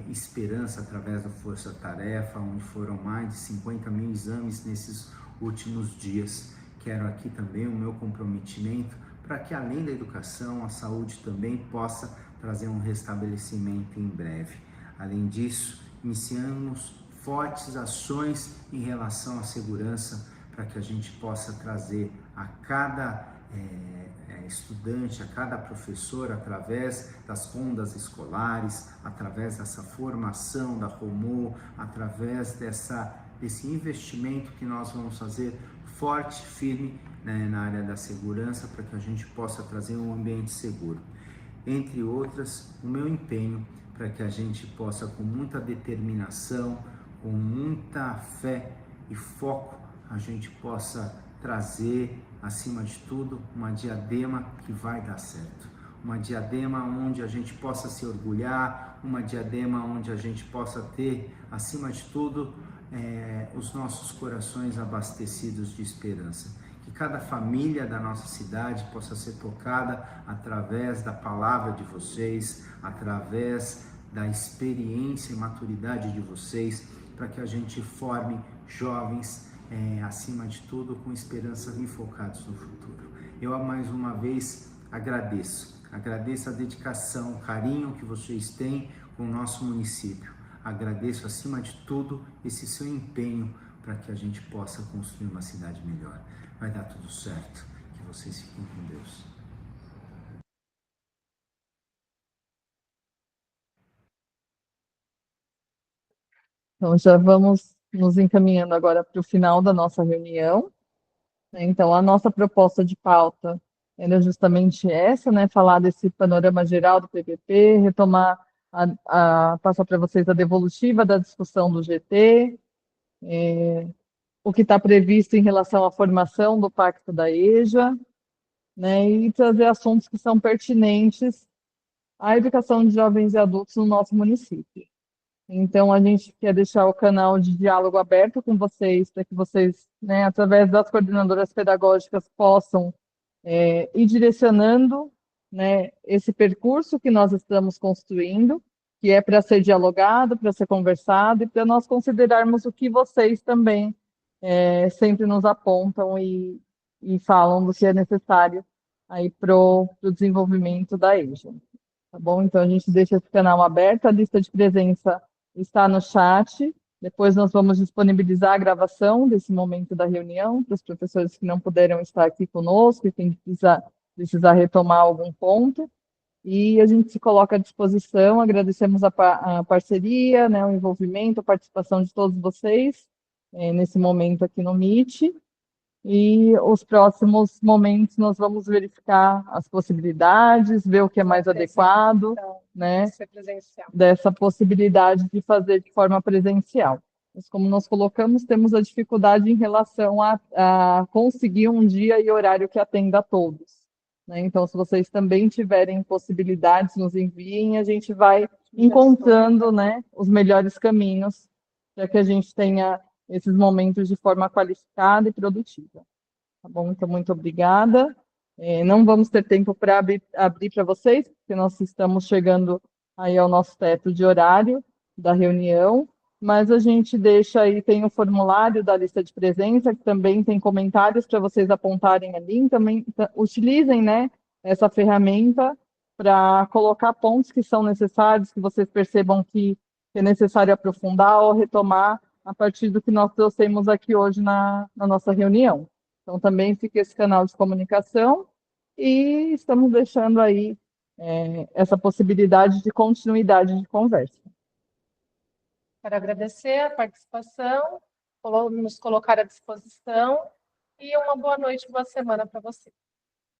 esperança através da Força Tarefa, onde foram mais de 50 mil exames nesses últimos dias. Quero aqui também o meu comprometimento para que, além da educação, a saúde também possa trazer um restabelecimento em breve. Além disso, iniciamos fortes ações em relação à segurança, para que a gente possa trazer a cada estudante, a cada professor, através das rondas escolares, através dessa formação da ROMU, através desse investimento que nós vamos fazer forte, firme, né, na área da segurança, para que a gente possa trazer um ambiente seguro. Entre outras, o meu empenho para que a gente possa, com muita determinação, com muita fé e foco, a gente possa trazer, acima de tudo, uma Diadema que vai dar certo. Uma Diadema onde a gente possa se orgulhar, uma Diadema onde a gente possa ter, acima de tudo, os nossos corações abastecidos de esperança. Que cada família da nossa cidade possa ser tocada através da palavra de vocês, através da experiência e maturidade de vocês, para que a gente forme jovens, acima de tudo, com esperança e focados no futuro. Eu, mais uma vez, agradeço a dedicação, o carinho que vocês têm com o nosso município. Agradeço, acima de tudo, esse seu empenho para que a gente possa construir uma cidade melhor. Vai dar tudo certo. Que vocês fiquem com Deus. Então, já vamos nos encaminhando agora para o final da nossa reunião, né? Então, a nossa proposta de pauta era justamente essa, né? Falar desse panorama geral do PPP, retomar, passar para vocês a devolutiva da discussão do GT, o que está previsto em relação à formação do Pacto da EJA, né? E trazer assuntos que são pertinentes à educação de jovens e adultos no nosso município. Então, a gente quer deixar o canal de diálogo aberto com vocês, para que vocês, né, através das coordenadoras pedagógicas, possam ir direcionando, né, esse percurso que nós estamos construindo, que é para ser dialogado, para ser conversado, e para nós considerarmos o que vocês também sempre nos apontam e falam do que é necessário aí para o desenvolvimento da EJA. Tá bom? Então, a gente deixa esse canal aberto, a lista de presença está no chat. Depois nós vamos disponibilizar a gravação desse momento da reunião para os professores que não puderam estar aqui conosco e quem precisar retomar algum ponto. E a gente se coloca à disposição, agradecemos a parceria, né, o envolvimento, a participação de todos vocês nesse momento aqui no Meet. E os próximos momentos nós vamos verificar as possibilidades, ver o que é mais adequado, né, dessa possibilidade de fazer de forma presencial. Mas como nós colocamos, temos a dificuldade em relação a conseguir um dia e horário que atenda a todos, né? Então, se vocês também tiverem possibilidades, nos enviem, a gente vai encontrando, né, os melhores caminhos para que a gente tenha esses momentos de forma qualificada e produtiva. Tá bom? Então, muito obrigada. Não vamos ter tempo para abrir para vocês, porque nós estamos chegando aí ao nosso teto de horário da reunião, mas a gente deixa aí, tem o formulário da lista de presença, que também tem comentários para vocês apontarem ali, também utilizem, né, essa ferramenta para colocar pontos que são necessários, que vocês percebam que é necessário aprofundar ou retomar a partir do que nós trouxemos aqui hoje na nossa reunião. Então, também fica esse canal de comunicação e estamos deixando aí essa possibilidade de continuidade de conversa. Quero agradecer a participação, nos colocar à disposição e uma boa noite, boa semana para você.